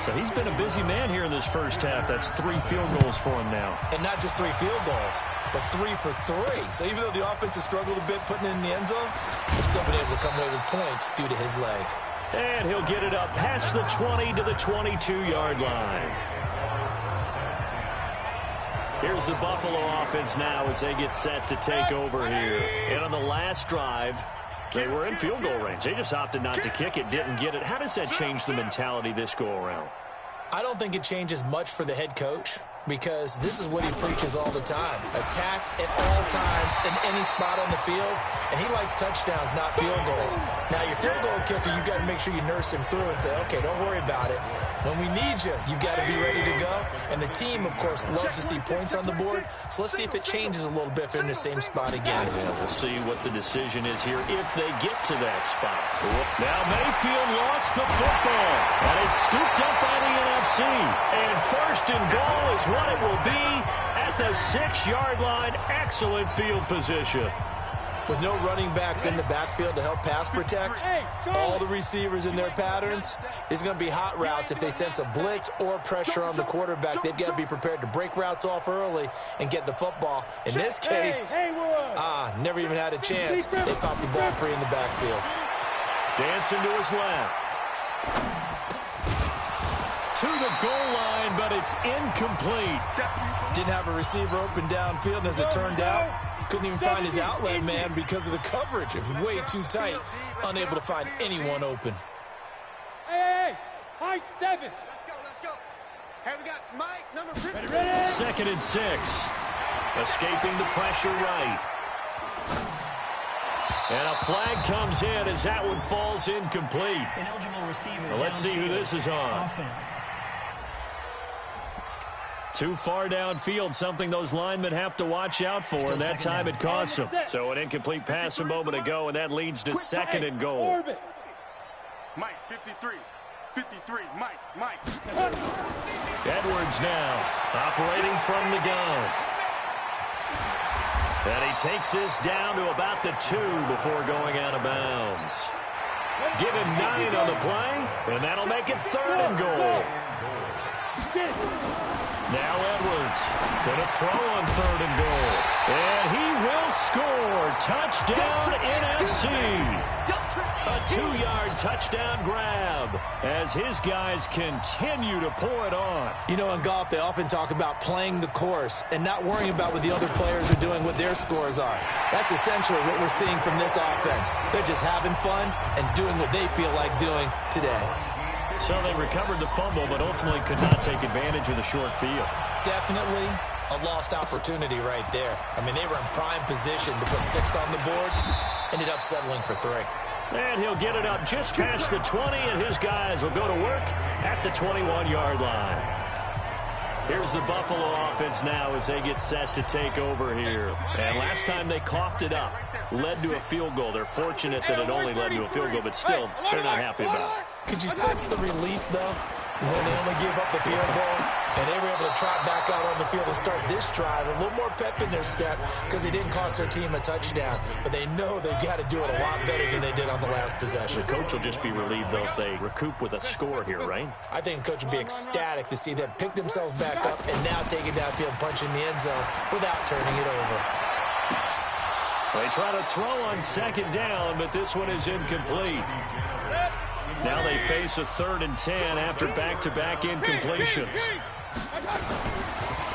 So he's been a busy man here in this first half. That's 3 field goals for him now. And not just 3 field goals, but 3 for 3. So even though the offense has struggled a bit putting it in the end zone, they've still been able to come away with points due to his leg. And he'll get it up past the 20 to the 22-yard line. Here's the Buffalo offense now as they get set to take over here. And on the last drive, they were in field goal range. They just opted not to kick it, didn't get it. How does that change the mentality this go-around? I don't think it changes much for the head coach because this is what he preaches all the time. Attack at all times in any spot on the field, and he likes touchdowns, not field goals. Now, your field goal kicker, you've got to make sure you nurse him through and say, okay, don't worry about it. When we need you, you've got to be ready to go. And the team, of course, loves to see points on the board. So let's see if it changes a little bit if they're in the same spot again. Yeah, we'll see what the decision is here if they get to that spot. Now Mayfield lost the football, and it's scooped up by the NFC. And 1st and goal is what it will be at the 6-yard line. Excellent field position. With no running backs in the backfield to help pass protect, all the receivers in their patterns, it's going to be hot routes. If they sense a blitz or pressure on the quarterback, they've got to be prepared to break routes off early and get the football. In this case, never even had a chance. They popped the ball free in the backfield. Dancing to his left. To the goal line, but it's incomplete. Didn't have a receiver open downfield, and as it turned out, couldn't even find his outlet man because of the coverage. It was way too tight, unable to find anyone open. Hey, high 7. Let's go. Hey, we got Mike, number 50. Ready? 2nd and 6. Escaping the pressure right. And a flag comes in as that one falls incomplete. Ineligible receiver. Well, let's see who this is on. Offense. Too far downfield, something those linemen have to watch out for, and that time it costs them. So an incomplete pass a moment ago, and that leads to 2nd and goal. Mike, 53, Mike. Edwards now operating from the gun. And he takes this down to about the 2 before going out of bounds. Give him 9 on the play, and that'll make it 3rd and goal. Now Edwards going to throw on 3rd and goal. And he will score. Touchdown NFC. A 2-yard touchdown grab as his guys continue to pour it on. You know, in golf, they often talk about playing the course and not worrying about what the other players are doing, what their scores are. That's essentially what we're seeing from this offense. They're just having fun and doing what they feel like doing today. So they recovered the fumble, but ultimately could not take advantage of the short field. Definitely a lost opportunity right there. I mean, they were in prime position to put 6 on the board, ended up settling for 3. And he'll get it up just past the 20, and his guys will go to work at the 21-yard line. Here's the Buffalo offense now as they get set to take over here. And last time they coughed it up, led to a field goal. They're fortunate that it only led to a field goal, but still, they're not happy about it. Could you sense the relief, though, when they only gave up the field goal and they were able to trot back out on the field and start this drive? A little more pep in their step because they didn't cost their team a touchdown, but they know they've got to do it a lot better than they did on the last possession. The coach will just be relieved, though, if they recoup with a score here, right? I think the coach would be ecstatic to see them pick themselves back up and now take it downfield and punch in the end zone without turning it over. They try to throw on second down, but this one is incomplete. Now they face a 3rd and 10 after back-to-back incompletions.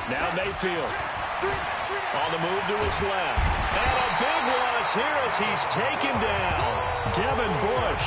Now Mayfield on the move to his left. And a big loss here as he's taken down. Devin Bush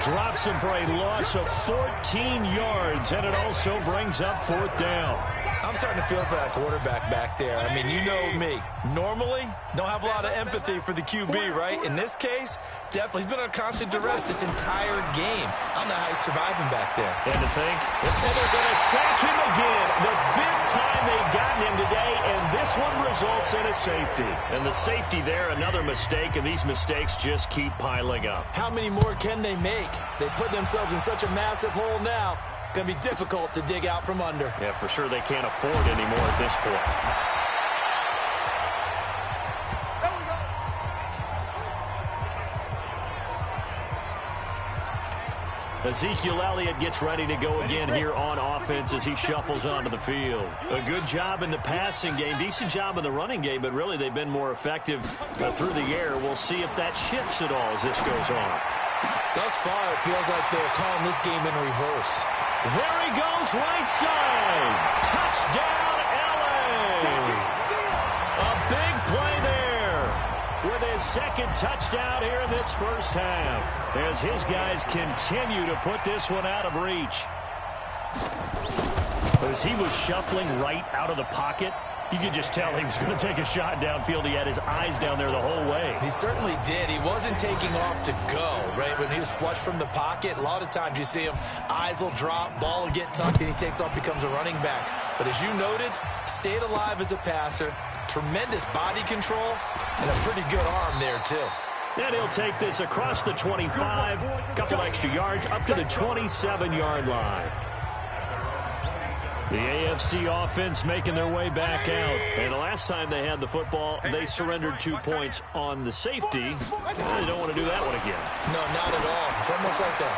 drops him for a loss of 14 yards, and it also brings up 4th down. I'm starting to feel for that quarterback back there. I mean, you know me. Normally, don't have a lot of empathy for the QB, right? In this case, definitely. He's been under constant duress this entire game. I don't know how he's surviving back there. And to think, and they're going to sack him again. The 5th time they've gotten him today, and this one results in a safety. And the safety there, another mistake, and these mistakes just keep piling up. How many more can they make? They put themselves in such a massive hole now. Going to be difficult to dig out from under. Yeah, for sure they can't afford anymore at this point. Ezekiel Elliott gets ready to go again here on offense as he shuffles onto the field. A good job in the passing game, decent job in the running game, but really they've been more effective through the air. We'll see if that shifts at all as this goes on. Thus far, it feels like they're calling this game in reverse. There he goes, right side. Touchdown, LA. A big play there with his 2nd touchdown here in this first half as his guys continue to put this one out of reach. As he was shuffling right out of the pocket, you could just tell he was going to take a shot downfield. He had his eyes down there the whole way. He certainly did. He wasn't taking off to go, right? When he was flush from the pocket, a lot of times you see him, eyes will drop, ball will get tucked, and he takes off, becomes a running back. But as you noted, stayed alive as a passer, tremendous body control, and a pretty good arm there, too. And he'll take this across the 25, a couple extra yards, up to the 27-yard line. The AFC offense making their way back out. And the last time they had the football, they surrendered 2 points on the safety. They don't want to do that one again. No, not at all. It's almost like a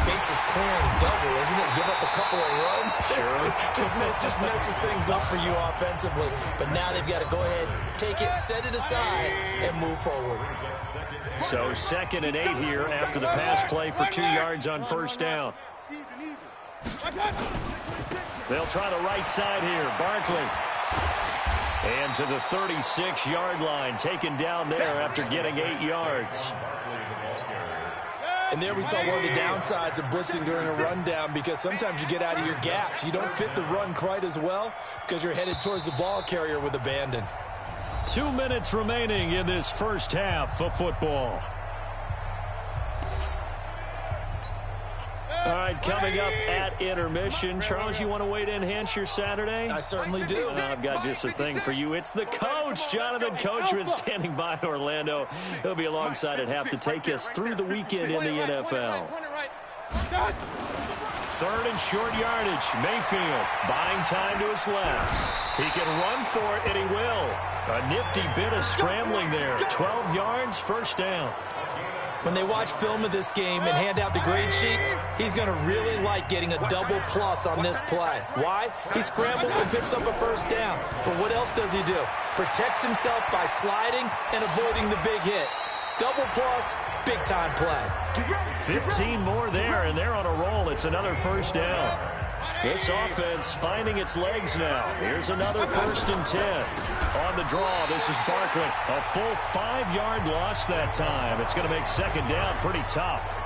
bases clearing double, isn't it? Give up a couple of runs. Sure. just messes things up for you offensively. But now they've got to go ahead, take it, set it aside, and move forward. So 2nd and 8 here after the pass play for 2 yards on 1st down. They'll try the right side here. Barkley. And to the 36-yard line, taken down there after getting 8 yards. And there we saw one of the downsides of blitzing during a rundown, because sometimes you get out of your gaps. You don't fit the run quite as well because you're headed towards the ball carrier with abandon. 2 minutes remaining in this first half of football. All right, coming up at intermission. Charles, you want to wait to enhance your Saturday? I certainly do. I've got just a thing for you. It's the coach, Jonathan Coachman, standing by in Orlando. He'll be alongside at half to take us through the weekend in the NFL. 3rd and short yardage. Mayfield buying time to his left. He can run for it, and he will. A nifty bit of scrambling there. 12 yards, 1st down. When they watch film of this game and hand out the grade sheets, he's going to really like getting a double plus on this play. Why? He scrambles and picks up a 1st down. But what else does he do? Protects himself by sliding and avoiding the big hit. Double plus, big-time play. 15 more there, and they're on a roll. It's another 1st down. This offense finding its legs now. Here's another 1st and 10. On the draw, this is Barkley. A full 5-yard loss that time. It's going to make 2nd down pretty tough.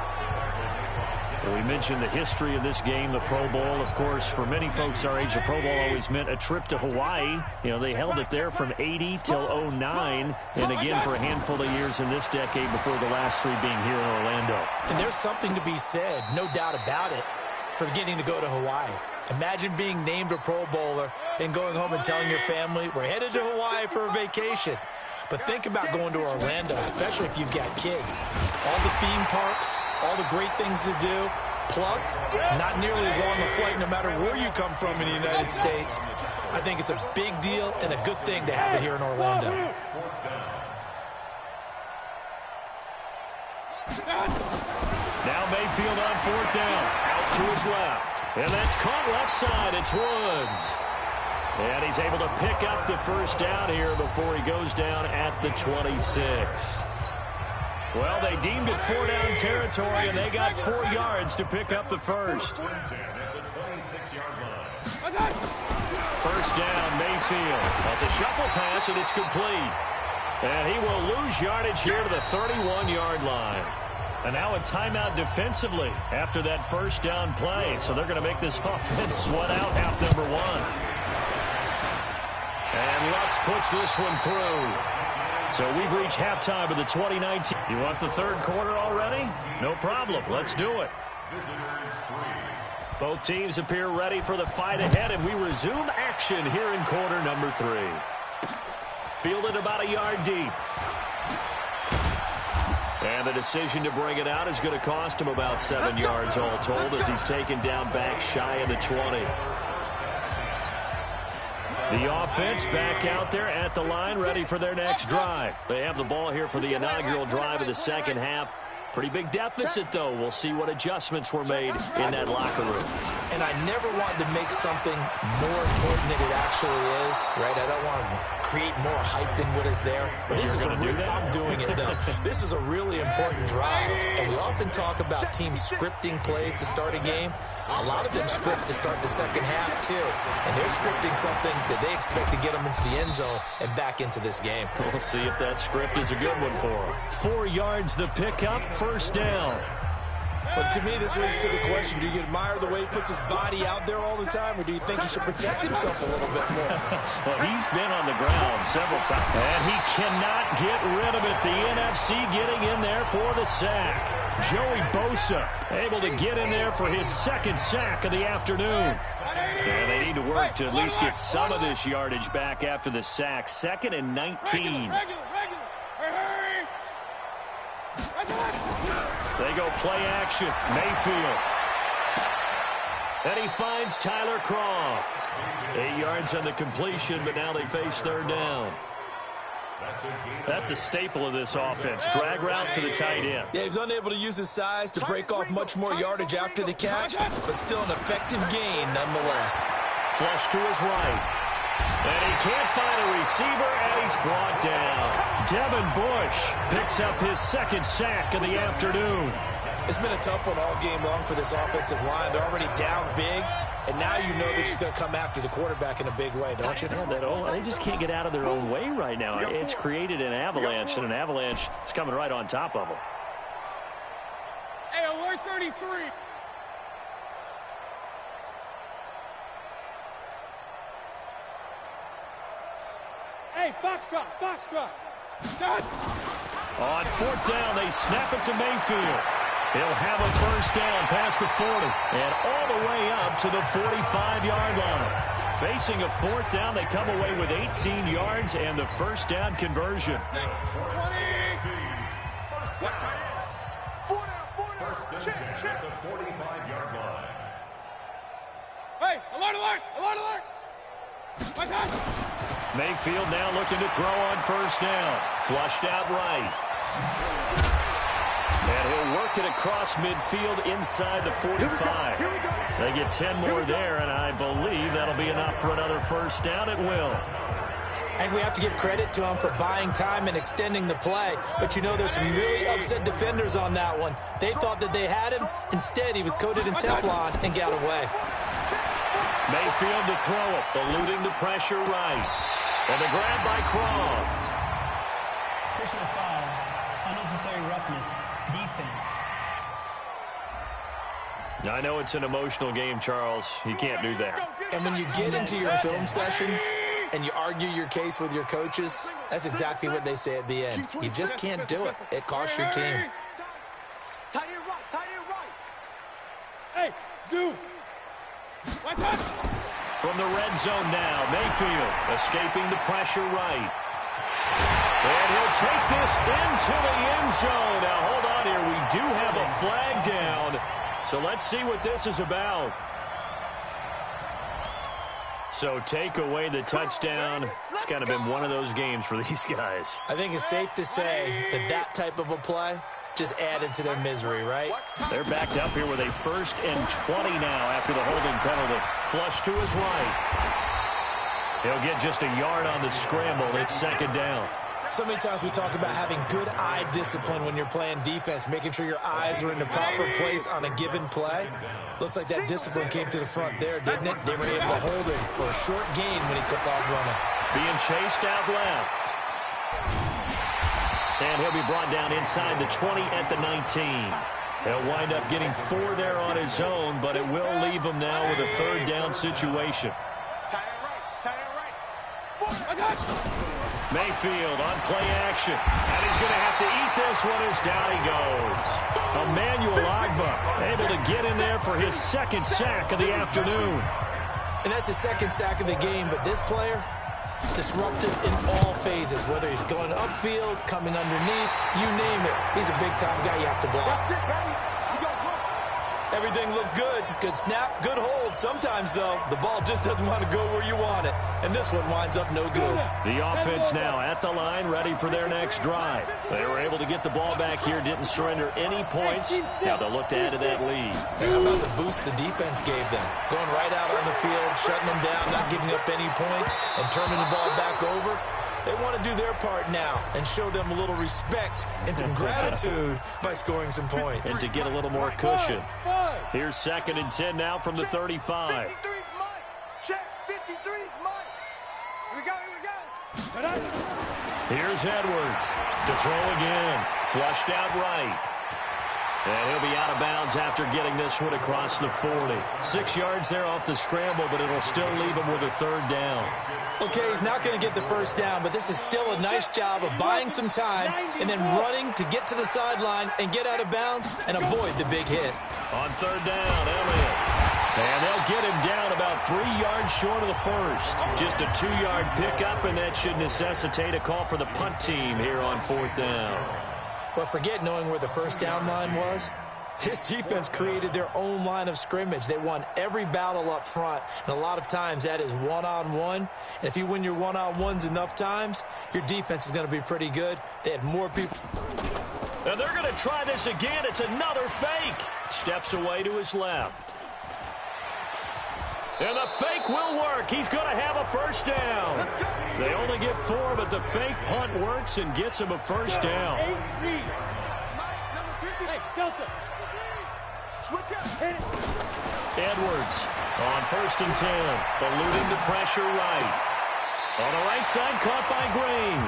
We mentioned the history of this game, the Pro Bowl. Of course, for many folks our age, the Pro Bowl always meant a trip to Hawaii. You know, they held it there from 80 till 09, and again for a handful of years in this decade before the last 3 being here in Orlando. And there's something to be said, no doubt about it, for getting to go to Hawaii. Imagine being named a Pro Bowler and going home and telling your family, we're headed to Hawaii for a vacation. But think about going to Orlando, especially if you've got kids. All the theme parks, all the great things to do, plus not nearly as long a flight no matter where you come from in the United States. I think it's a big deal and a good thing to have it here in Orlando. Now Mayfield on 4th down. Out to his left. And that's caught left side. It's Woods. And he's able to pick up the first down here before he goes down at the 26. Well, they deemed it 4-down territory, and they got 4 yards to pick up the first. First down, Mayfield. That's a shuffle pass, and it's complete. And he will lose yardage here to the 31-yard line. And now a timeout defensively after that first down play. So they're going to make this offense sweat out half number 1. And Lutz puts this one through. So we've reached halftime of the 2019. You want the third quarter already? No problem. Let's do it. Both teams appear ready for the fight ahead, and we resume action here in quarter number 3. Fielded about a yard deep. And the decision to bring it out is going to cost him about 7 yards all told as he's taken down back shy of the 20. The offense back out there at the line, ready for their next drive. They have the ball here for the inaugural drive of the second half. Pretty big deficit, though. We'll see what adjustments were made in that locker room. And I never wanted to make something more important than it actually is, right? I don't want to create more hype than what is there. But this is I'm doing it, though. This is a really important drive. And we often talk about teams scripting plays to start a game. A lot of them script to start the second half, too. And they're scripting something that they expect to get them into the end zone and back into this game. We'll see if that script is a good one for them. 4 yards the pickup, first down. But to me, this leads to the question, do you admire the way he puts his body out there all the time, or do you think he should protect himself a little bit more? Well, he's been on the ground several times. And he cannot get rid of it. The NFC getting in there for the sack. Joey Bosa able to get in there for his second sack of the afternoon. And they need to work to at least get some of this yardage back after the sack. 2nd and 19. They go play action. Mayfield. And he finds Tyler Croft. 8 yards on the completion, but now they face third down. That's a staple of this offense. Drag route to the tight end. Yeah, he's unable to use his size to break off much more yardage after the catch, but still an effective gain nonetheless. Flush to his right. And he can't find a receiver, and he's brought down. Devin Bush picks up his second sack of the afternoon. It's been a tough one all game long for this offensive line. They're already down big, and now you know they're just going to come after the quarterback in a big way, don't you? Yeah, they just can't get out of their own way right now. It's created an avalanche, and an avalanche is coming right on top of them. Hey, alert 33. Hey, Foxtrot, Foxtrot. On fourth down, they snap it to Mayfield. He'll have a first down past the 40 and all the way up to the 45-yard line. Facing a fourth down, they come away with 18 yards and the first down conversion. 20. Check. The 45-yard line. Hey, alert, alert, alert, alert. My God. Mayfield now looking to throw on first down. Flushed out right. And he'll work it across midfield inside the 45. They get 10 more there, and I believe that'll be enough for another first down. It will. And we have to give credit to him for buying time and extending the play. But you know there's some really upset defenders on that one. They thought that they had him. Instead, he was coated in Teflon and got away. Mayfield to throw it, eluding the pressure right. And the grab by Croft. Personal foul, unnecessary roughness, defense. I know it's an emotional game, Charles. You can't do that. And when you get into your film sessions and you argue your case with your coaches, that's exactly what they say at the end. You just can't do it. It costs your team. Tight end right. Hey, Zeus. Watch out. From the red zone now, Mayfield escaping the pressure right. And he'll take this into the end zone. Now, hold on here. We do have a flag down. So let's see what this is about. So take away the touchdown. It's kind of been one of those games for these guys. I think it's safe to say that that type of a play just added to their misery, right? They're backed up here with a 1st and 20 now after the holding penalty. Flush to his right. He'll get just a yard on the scramble. It's second down. So many times we talk about having good eye discipline when you're playing defense, making sure your eyes are in the proper place on a given play. Looks like that discipline came to the front there, didn't it? They were able to hold him for a short gain when he took off running. Being chased out left. And he'll be brought down inside the 20 at the 19. He'll wind up getting 4 there on his own, but it will leave him now with a third down situation. Mayfield on play action. And he's going to have to eat this one as down he goes. Emmanuel Agba able to get in there for his second sack of the afternoon. And that's his second sack of the game, but this player, disruptive in all phases, whether he's going upfield, coming underneath, you name it. He's a big-time guy you have to block. Everything looked good. Good snap, good hold. Sometimes, though, the ball just doesn't want to go where you want it. And this one winds up no good. The offense now at the line, ready for their next drive. They were able to get the ball back here, didn't surrender any points. Now they'll look to add to that lead. How about the boost the defense gave them? Going right out on the field, shutting them down, not giving up any points, and turning the ball back over. They want to do their part now and show them a little respect and some gratitude by scoring some points. And to get a little more cushion. Here's 2nd and 10 now from the 35. 53's mine. Check, 53's mine. Here we go. Here's Edwards to throw again. Flushed out right. And he'll be out of bounds after getting this one across the 40. 6 yards there off the scramble, but it'll still leave him with a third down. Okay, he's not going to get the first down, but this is still a nice job of buying some time and then running to get to the sideline and get out of bounds and avoid the big hit. On third down, Elliott. And they'll get him down about 3 yards short of the first. Just a 2-yard pickup, and that should necessitate a call for the punt team here on 4th down. But forget knowing where the first down line was. His defense created their own line of scrimmage. They won every battle up front, and a lot of times that is one-on-one. And if you win your one-on-ones enough times, your defense is going to be pretty good. They had more people. And they're going to try this again. It's another fake. Steps away to his left. And the fake will work. He's going to have a first down. They only get 4, but the fake punt works and gets him a first down. Edwards on 1st and 10. Eluding the pressure right. On the right side, caught by Green.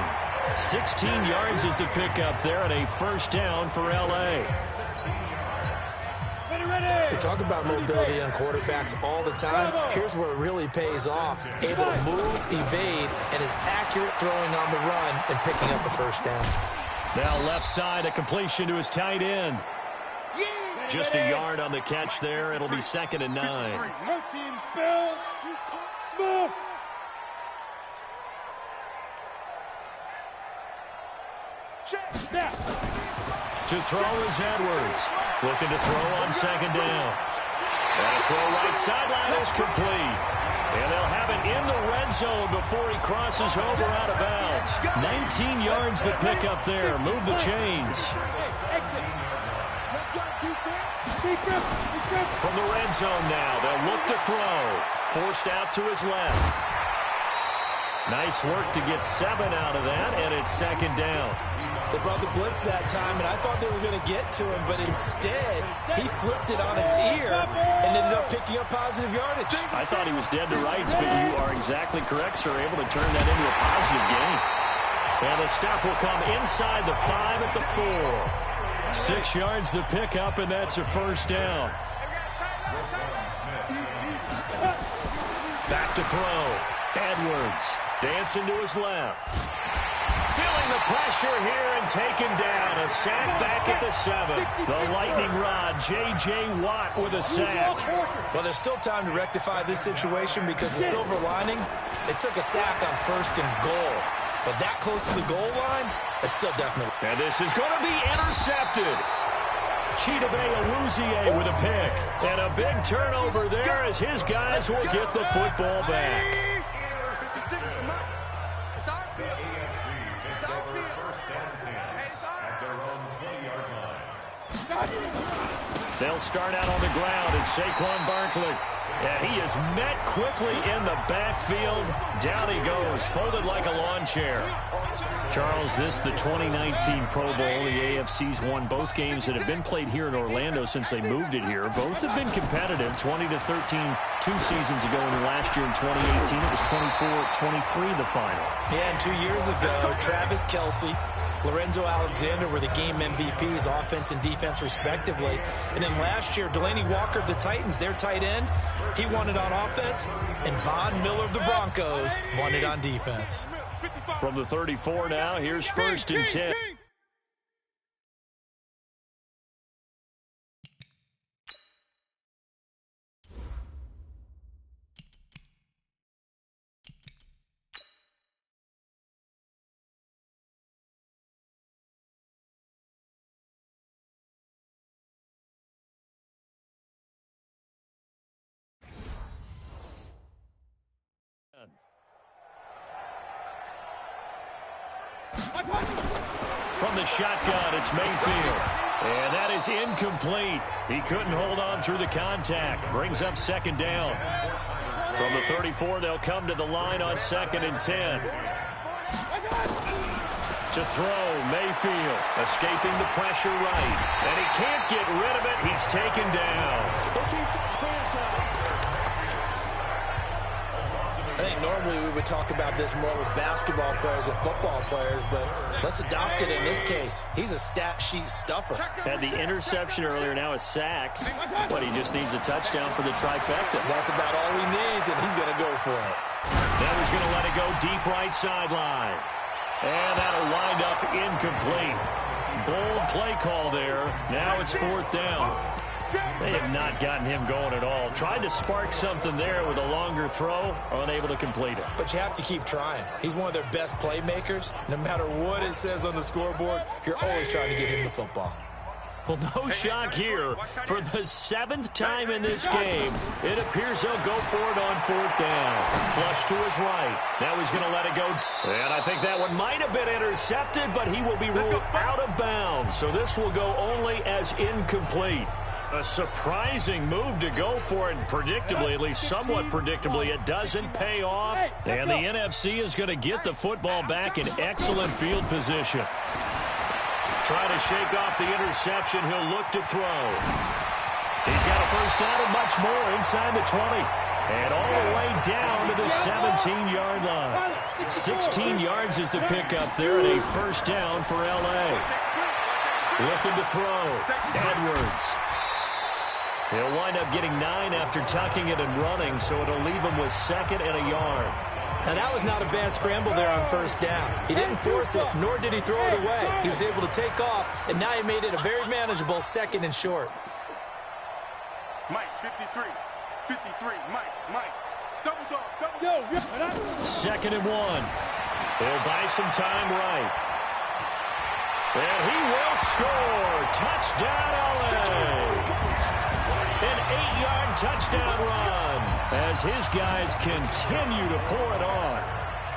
16 yards is the pickup there, and a first down for L.A. We talk about mobility on quarterbacks all the time. Here's where it really pays off. Able to move, evade, and is accurate throwing on the run and picking up a first down. Now left side, a completion to his tight end. Just a yard on the catch there. It'll be 2nd and 9. To throw is Edwards. Looking to throw on 2nd down. And a throw right sideline is complete. And they'll have it in the red zone before he crosses over out of bounds. 19 yards the pickup there. Move the chains. From the red zone now, they'll look to throw. Forced out to his left. Nice work to get 7 out of that, and it's 2nd down. They brought the blitz that time, and I thought they were going to get to him, but instead, he flipped it on its ear and ended up picking up positive yardage. I thought he was dead to rights, but you are exactly correct, sir. Able to turn that into a positive gain. And the stop will come inside the 5 at the 4. 6 yards the pickup, and that's a first down. Back to throw. Edwards dancing to his left. Feeling the pressure here and taken down. A sack back at the 7. The lightning rod, J.J. Watt with a sack. Well, there's still time to rectify this situation because the silver lining, they took a sack on 1st and goal. But that close to the goal line, it's still definitely. And this is going to be intercepted. Chidobe Awuzie with a pick. And a big turnover there as his guys will get the football back. They'll start out on the ground, and Saquon Barkley And he is met quickly in the backfield. Down he goes, folded like a lawn chair. Charles, this the 2019 Pro Bowl. The AFC's won both games that have been played here in Orlando since they moved it here. Both have been competitive, 20-13 2 seasons ago, and last year in 2018 it was 24-23 the final. Yeah, and 2 years ago, Travis Kelce, Lorenzo Alexander were the game MVPs, offense and defense respectively. And then last year, Delaney Walker of the Titans, their tight end, he won it on offense. And Von Miller of the Broncos won it on defense. From the 34 now, here's 1st and 10. From the shotgun, it's Mayfield. And that is incomplete. He couldn't hold on through the contact. Brings up 2nd down. From the 34, they'll come to the line on 2nd and 10. To throw, Mayfield escaping the pressure right. And he can't get rid of it. He's taken down. I think normally we would talk about this more with basketball players and football players, but let's adopt it in this case. He's a stat sheet stuffer. Had the interception earlier, now a sack. But he just needs a touchdown for the trifecta. That's about all he needs, and he's going to go for it. Now he's going to let it go deep right sideline. And that'll wind up incomplete. Bold play call there. Now it's 4th down. They have not gotten him going at all. Tried to spark something there with a longer throw, unable to complete it. But you have to keep trying. He's one of their best playmakers. No matter what it says on the scoreboard, you're always trying to get him the football. Well, no shock here. For the 7th time in this game, it appears he'll go for it on 4th down. Flush to his right. Now he's going to let it go. And I think that one might have been intercepted, but he will be ruled out of bounds. So this will go only as incomplete. A surprising move to go for it, and predictably, at least somewhat predictably, it doesn't pay off. And the NFC is going to get the football back in excellent field position. Trying to shake off the interception, he'll look to throw. He's got a 1st down and much more inside the 20. And all the way down to the 17-yard line. 16 yards is the pickup there, and a 1st down for L.A. Looking to throw. Edwards. He'll wind up getting 9 after tucking it and running, so it'll leave him with 2nd and a yard. Now, that was not a bad scramble there on 1st down. He didn't force it, nor did he throw it away. He was able to take off, and now he made it a very manageable 2nd and short. Mike, 53, Mike. Double dog. 2nd and 1. He'll buy some time right. And he will score. Touchdown, L.A. An 8-yard touchdown run as his guys continue to pour it on.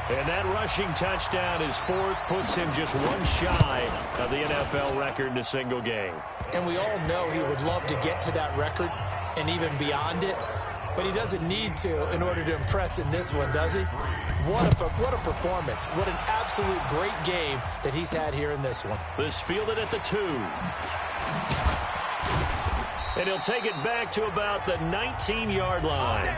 And that rushing touchdown is 4th, puts him just one shy of the NFL record in a single game. And we all know he would love to get to that record and even beyond it, but he doesn't need to in order to impress in this one, does he? What a performance. What an absolute great game that he's had here in this one. This fielded at the 2. And he'll take it back to about the 19-yard line.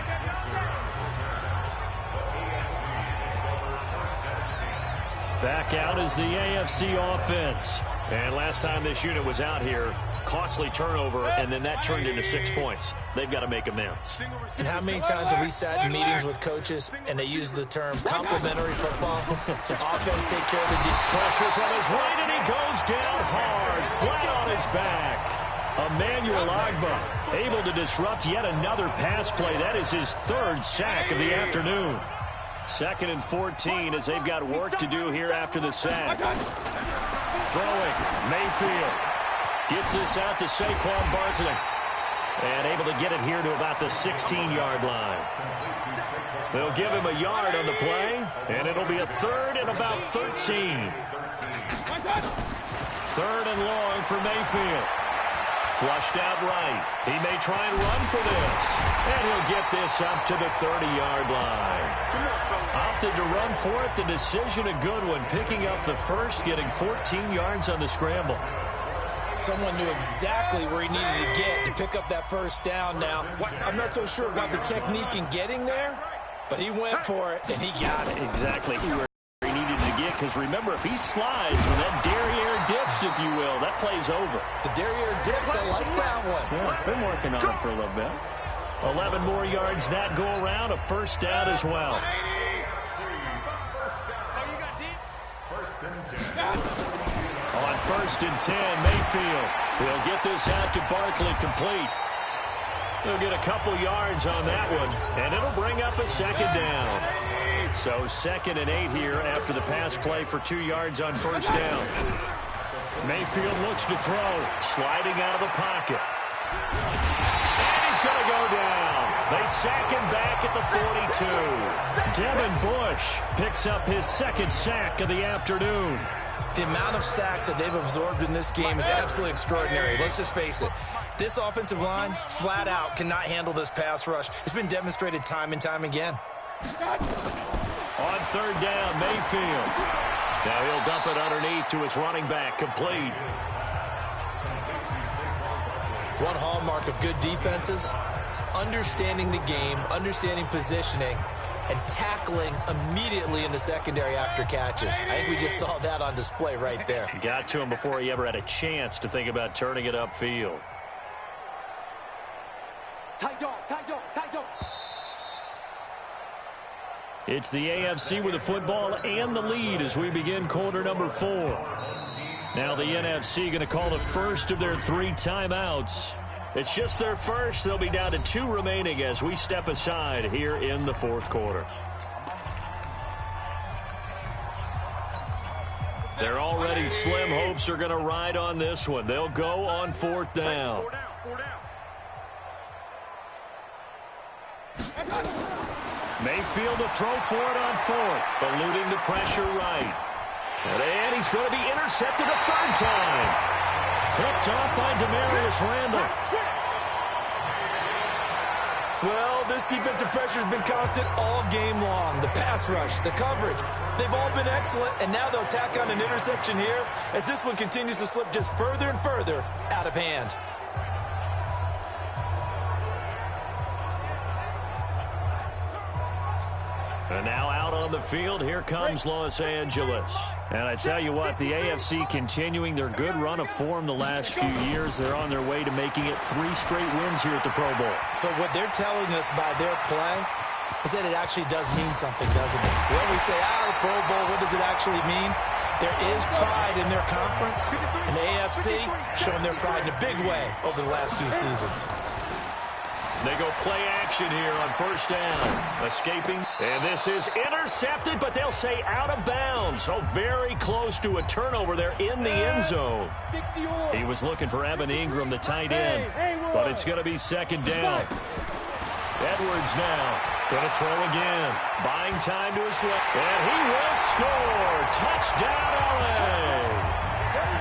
Back out is the AFC offense. And last time this unit was out here, costly turnover, and then that turned into 6 points. They've got to make amends. And how many times have we sat in meetings with coaches and they use the term complementary football? Offense take care of the defense. Pressure from his right, and he goes down hard, flat on his back. Emmanuel Agba able to disrupt yet another pass play. That is his 3rd sack of the afternoon. 2nd and 14 as they've got work to do here after the sack. Throwing, Mayfield gets this out to Saquon Barkley. And able to get it here to about the 16-yard line. They'll give him a yard on the play, and it'll be a 3rd and about 13. 3rd and long for Mayfield. Flushed out right. He may try and run for this. And he'll get this up to the 30-yard line. Opted to run for it. The decision a good one. Picking up the first, getting 14 yards on the scramble. Someone knew exactly where he needed to get to pick up that first down. Now, I'm not so sure about the technique in getting there, but he went for it, and he got it. Exactly where he needed to get, because remember, if he slides with that derriere dips, if you will, that play's over. The derriere dips, I like that one. Yeah, been working on it for a little bit. 11 more yards that go around, a first down as well. On 1st and 10, Mayfield. He'll get this out to Barkley, complete. He'll get a couple yards on that one, and it'll bring up a second down. So 2nd and 8 here after the pass play for 2 yards on first down. Mayfield looks to throw, sliding out of the pocket. And he's going to go down. They sack him back at the 42. Devin Bush picks up his 2nd sack of the afternoon. The amount of sacks that they've absorbed in this game is absolutely extraordinary. Let's just face it. This offensive line, flat out, cannot handle this pass rush. It's been demonstrated time and time again. On 3rd down, Mayfield. Now he'll dump it underneath to his running back, complete. One hallmark of good defenses is understanding the game, understanding positioning, and tackling immediately in the secondary after catches. I think we just saw that on display right there. Got to him before he ever had a chance to think about turning it upfield. Tight dog, tight dog, tight dog. It's the AFC with the football and the lead as we begin quarter number 4. Now the NFC going to call the first of their 3 timeouts. It's just their first. They'll be down to 2 remaining as we step aside here in the 4th quarter. Their already slim hopes are going to ride on this one. They'll go on 4th down. Mayfield to throw for it on 4th, eluding the pressure right. And he's going to be intercepted a 3rd time. Picked off by Demarius Randall. Well, this defensive pressure has been constant all game long. The pass rush, the coverage, they've all been excellent, and now they'll tack on an interception here as this one continues to slip just further and further out of hand. And now out on the field, here comes Los Angeles. And I tell you what, the AFC continuing their good run of form the last few years. They're on their way to making it 3 straight wins here at the Pro Bowl. So what they're telling us by their play is that it actually does mean something, doesn't it? When we say, Pro Bowl, what does it actually mean? There is pride in their conference, and the AFC showing their pride in a big way over the last few seasons. They go play action here on 1st down. Escaping. And this is intercepted, but they'll say out of bounds. Oh, very close to a turnover there in the end zone. He was looking for Evan Ingram, the tight end. But it's going to be 2nd down. Edwards now going to throw again. Buying time to his left. And he will score. Touchdown, LA.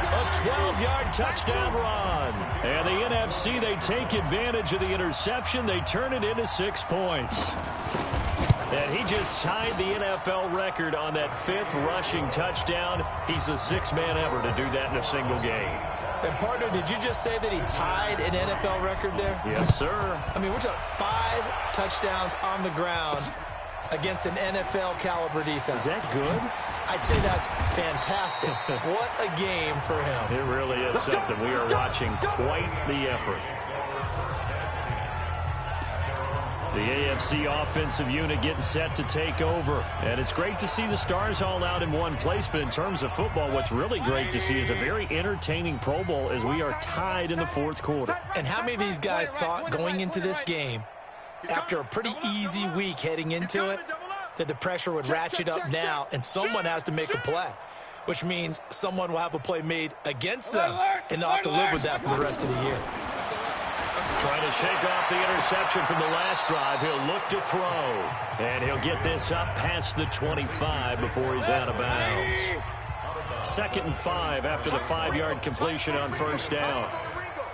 A 12-yard touchdown run. And the NFC, they take advantage of the interception. They turn it into 6 points. And he just tied the NFL record on that 5th rushing touchdown. He's the 6th man ever to do that in a single game. And, partner, did you just say that he tied an NFL record there? Yes, sir. I mean, we're talking 5 touchdowns on the ground against an NFL-caliber defense. Is that good? I'd say that's fantastic. What a game for him. It really is something. We are watching quite the effort. The AFC offensive unit getting set to take over. And it's great to see the stars all out in one place. But in terms of football, what's really great to see is a very entertaining Pro Bowl as we are tied in the 4th quarter. And how many of these guys thought going into this game, after a pretty easy week heading into it, that the pressure would ratchet up now and someone has to make a play, which means someone will have a play made against them and not have to live with that for the rest of the year. Trying to shake off the interception from the last drive. He'll look to throw. And he'll get this up past the 25 before he's out of bounds. 2nd and 5 after the 5-yard completion on 1st down.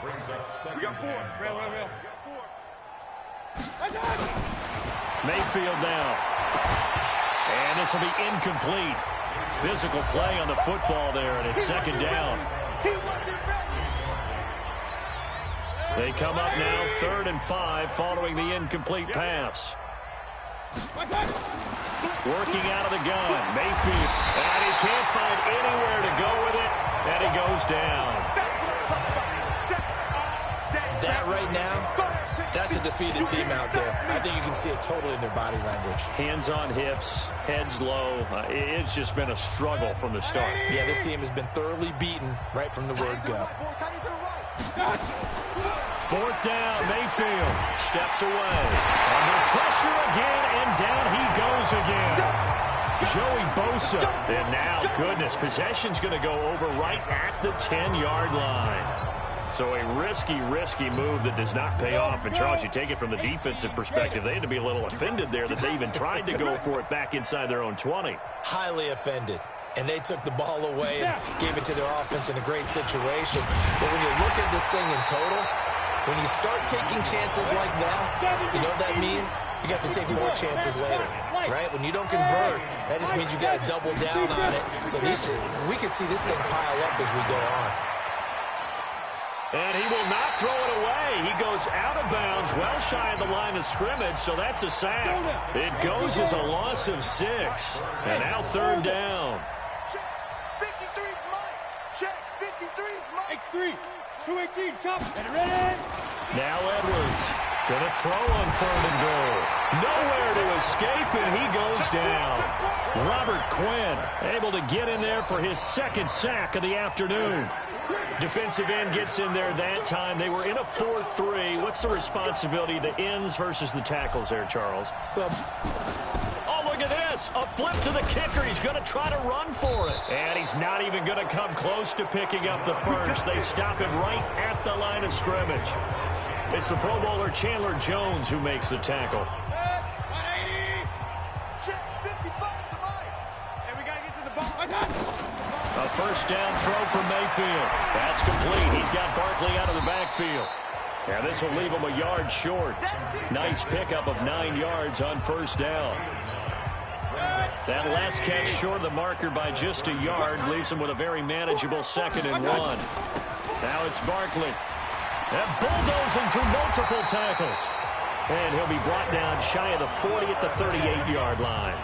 Brings up second. We got 4. Real. Mayfield now. And this will be incomplete. Physical play on the football there, and it's second down. They come up now 3rd and 5 following the incomplete pass. Working out of the gun, Mayfield. And he can't find anywhere to go with it, and he goes down. That right now, that's a defeated team out there. I think you can see it totally in their body language. Hands on hips, heads low. It's just been a struggle from the start. Yeah, this team has been thoroughly beaten right from the word go. 4th down, Mayfield steps away. Under pressure again, and down he goes again. Joey Bosa. And now, goodness, possession's going to go over right at the 10-yard line. So a risky move that does not pay off. And, Charles, you take it from the defensive perspective, they had to be a little offended there that they even tried to go for it back inside their own 20. Highly offended. And they took the ball away and gave it to their offense in a great situation. But when you look at this thing in total, when you start taking chances like that, you know what that means? You got to take more chances later, right? When you don't convert, that just means you got to double down on it. So we can see this thing pile up as we go on. And he will not throw it away. He goes out of bounds, well shy of the line of scrimmage, so that's a sack. It goes as a loss of 6. And now 3rd down. Check. 53's Mike. Check. 53's Mike. X3. 218. Chop. Get it ready. Now Edwards. Going to throw on 3rd and goal. Nowhere to escape, and he goes down. Robert Quinn able to get in there for his 2nd sack of the afternoon. Defensive end gets in there that time. They were in a 4-3. What's the responsibility of the ends versus the tackles there, Charles? Well, oh, look at this. A flip to the kicker. He's going to try to run for it. And he's not even going to come close to picking up the first. They stop him right at the line of scrimmage. It's the Pro Bowler Chandler Jones who makes the tackle. 180. Check. 55 to Mike. And we got to get to the ball. A 1st down throw from Mayfield. That's complete. He's got Barkley out of the backfield. And this will leave him a yard short. Nice pickup of 9 yards on 1st down. That last catch short of the marker by just a yard leaves him with a very manageable 2nd and 1. Now it's Barkley. And bulldozing through multiple tackles. And he'll be brought down shy of the 40 at the 38-yard line.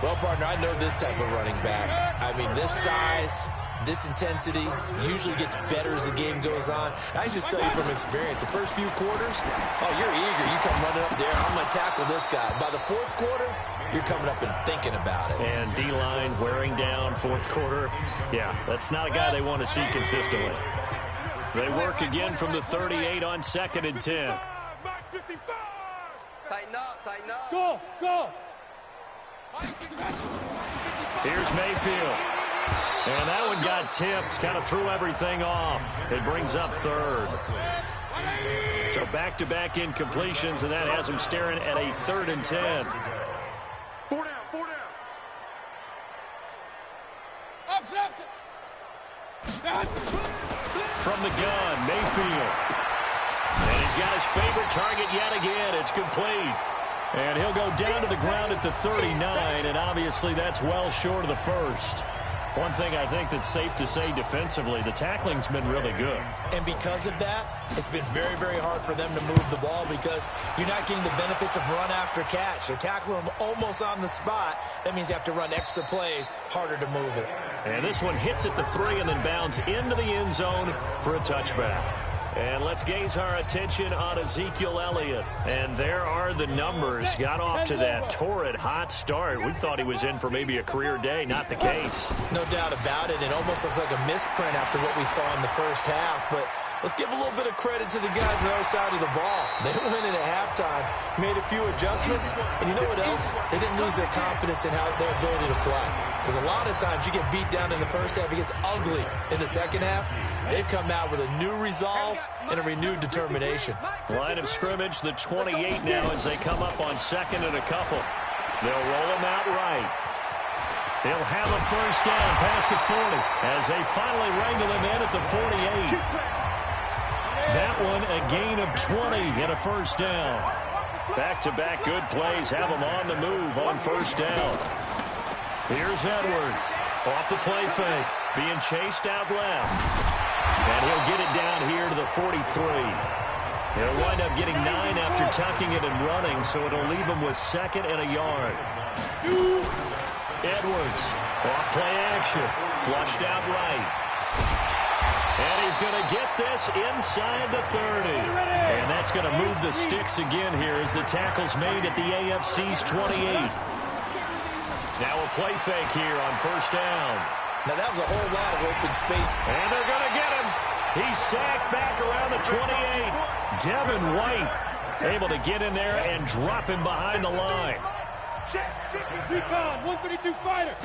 Well, partner, I know this type of running back. I mean, this size, this intensity usually gets better as the game goes on. I can just tell you from experience, the first few quarters, oh, you're eager. You come running up there, I'm going to tackle this guy. By the 4th quarter, you're coming up and thinking about it. And D-line wearing down 4th quarter. Yeah, that's not a guy they want to see consistently. They work again from the 38 on 2nd and 10. Tighten up. Go. Here's Mayfield. And that one got tipped, kind of threw everything off. It brings up 3rd. So back-to-back incompletions, and that has him staring at a 3rd and 10. 4 down. From the gun, Mayfield. And he's got his favorite target yet again. It's complete. And he'll go down to the ground at the 39, and obviously that's well short of the 1st. One thing I think that's safe to say defensively, the tackling's been really good. And because of that, it's been very, very hard for them to move the ball because you're not getting the benefits of run after catch. They're tackling them almost on the spot. That means you have to run extra plays, harder to move it. And this one hits at the 3 and then bounds into the end zone for a touchback. And let's gaze our attention on Ezekiel Elliott. And there are the numbers. Got off to that torrid hot start. We thought he was in for maybe a career day. Not the case. No doubt about it. It almost looks like a misprint after what we saw in the 1st half. But let's give a little bit of credit to the guys on the other side of the ball. They went in at halftime, made a few adjustments, and you know what else? They didn't lose their confidence in their ability to play. Because a lot of times you get beat down in the 1st half, it gets ugly in the 2nd half. They've come out with a new resolve and a renewed determination. Line of scrimmage, the 28 now as they come up on 2nd and a couple. They'll roll them out right. He'll have a first down past the 40 as they finally wrangle him in at the 48. That one a gain of 20 and a first down. Back-to-back good plays have him on the move on first down. Here's Edwards off the play fake, being chased out left. And he'll get it down here to the 43. He'll wind up getting 9 after tucking it and running, so it'll leave him with 2nd and a yard. Edwards, off play action, flushed out right. And he's going to get this inside the 30. And that's going to move the sticks again here as the tackle's made at the AFC's 28. Now a play fake here on first down. Now that was a whole lot of open space. And they're going to get him. He's sacked back around the 28. Devin White able to get in there and drop him behind the line. Recon, 132 fighter.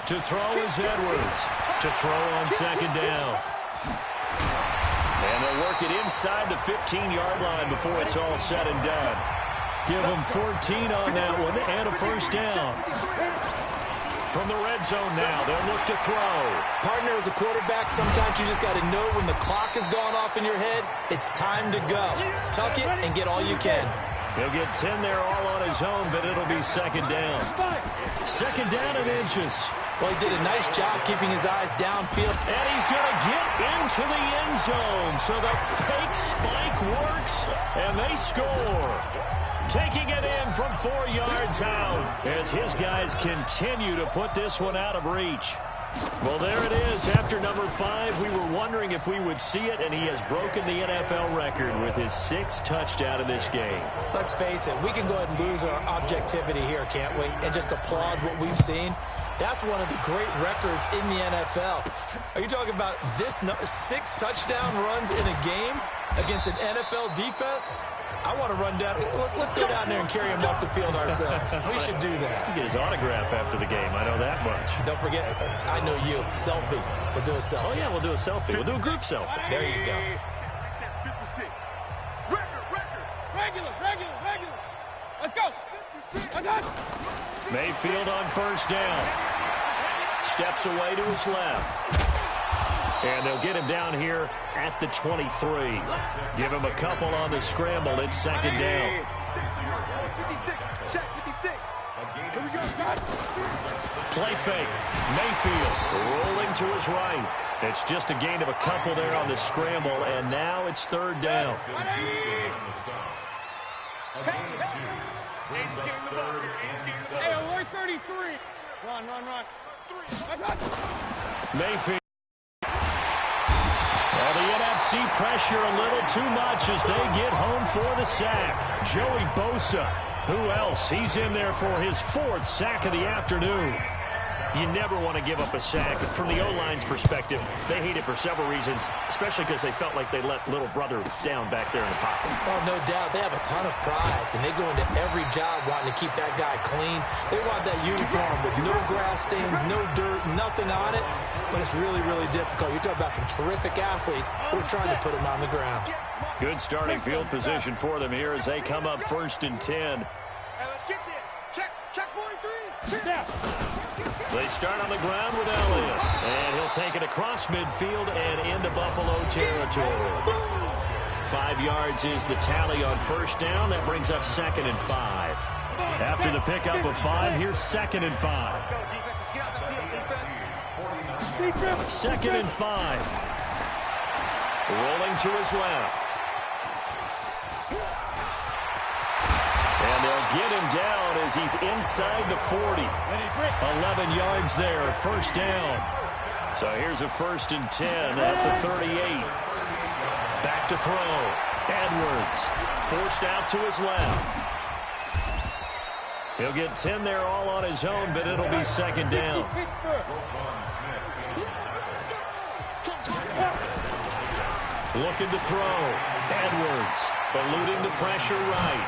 To throw is Edwards. To throw on second down. And they'll work it inside the 15-yard line before it's all said and done. Give them 14 on that one and a first down. From the red zone now, they'll look to throw. Partner, as a quarterback, sometimes you just got to know when the clock has gone off in your head, it's time to go. Tuck it and get all you can. He'll get 10 there all on his own, but it'll be second down. Second down and inches. Well, he did a nice job keeping his eyes downfield. And he's going to get into the end zone. So the fake spike works, and they score. Taking it in from 4 yards out as his guys continue to put this one out of reach. Well, there it is. After number 5, we were wondering if we would see it, and he has broken the NFL record with his 6th touchdown in this game. Let's face it, we can go ahead and lose our objectivity here, can't we? And just applaud what we've seen. That's one of the great records in the NFL. Are you talking about this 6 touchdown runs in a game against an NFL defense? I want to run down. Let's go down there and carry him off the field ourselves. We should do that. Get his autograph after the game. I know that much. Don't forget, I know you. Selfie. We'll do a selfie. Oh, yeah, we'll do a selfie. We'll do a group selfie. There you go. 56. Regular. Let's go. 56. Mayfield on first down. Steps away to his left. And they'll get him down here at the 23. Give him a couple on the scramble. It's second down. 56. Check 56. Here we go, John. Play fake. Mayfield rolling to his right. It's just a gain of a couple there on the scramble, and now it's third down. Hey, alert 33. Run. Mayfield. Well, the NFC pressure a little too much as they get home for the sack. Joey Bosa. Who else? He's in there for his 4th sack of the afternoon. You never want to give up a sack. From the O-line's perspective, they hate it for several reasons, especially because they felt like they let little brother down back there in the pocket. Oh, no doubt. They have a ton of pride, and they go into every job wanting to keep that guy clean. They want that uniform with no grass stains, no dirt, nothing on it, but it's really, really difficult. You're talking about some terrific athletes who are trying to put them on the ground. Good starting field position for them here as they come up 1st and 10. Hey, let's get there. Check 43. Down. They start on the ground with Elliott, and he'll take it across midfield and into Buffalo territory. 5 yards is the tally on first down. That brings up 2nd and 5. After the pickup of 5, here's 2nd and 5. Let's go, defense. Let's get out the field, defense. 2nd and 5. Rolling to his left. And they'll get him down as he's inside the 40. 11 yards there, first down. So here's a 1st and 10 at the 38. Back to throw. Edwards forced out to his left. He'll get 10 there all on his own, but it'll be second down. Looking to throw. Edwards eluding the pressure right.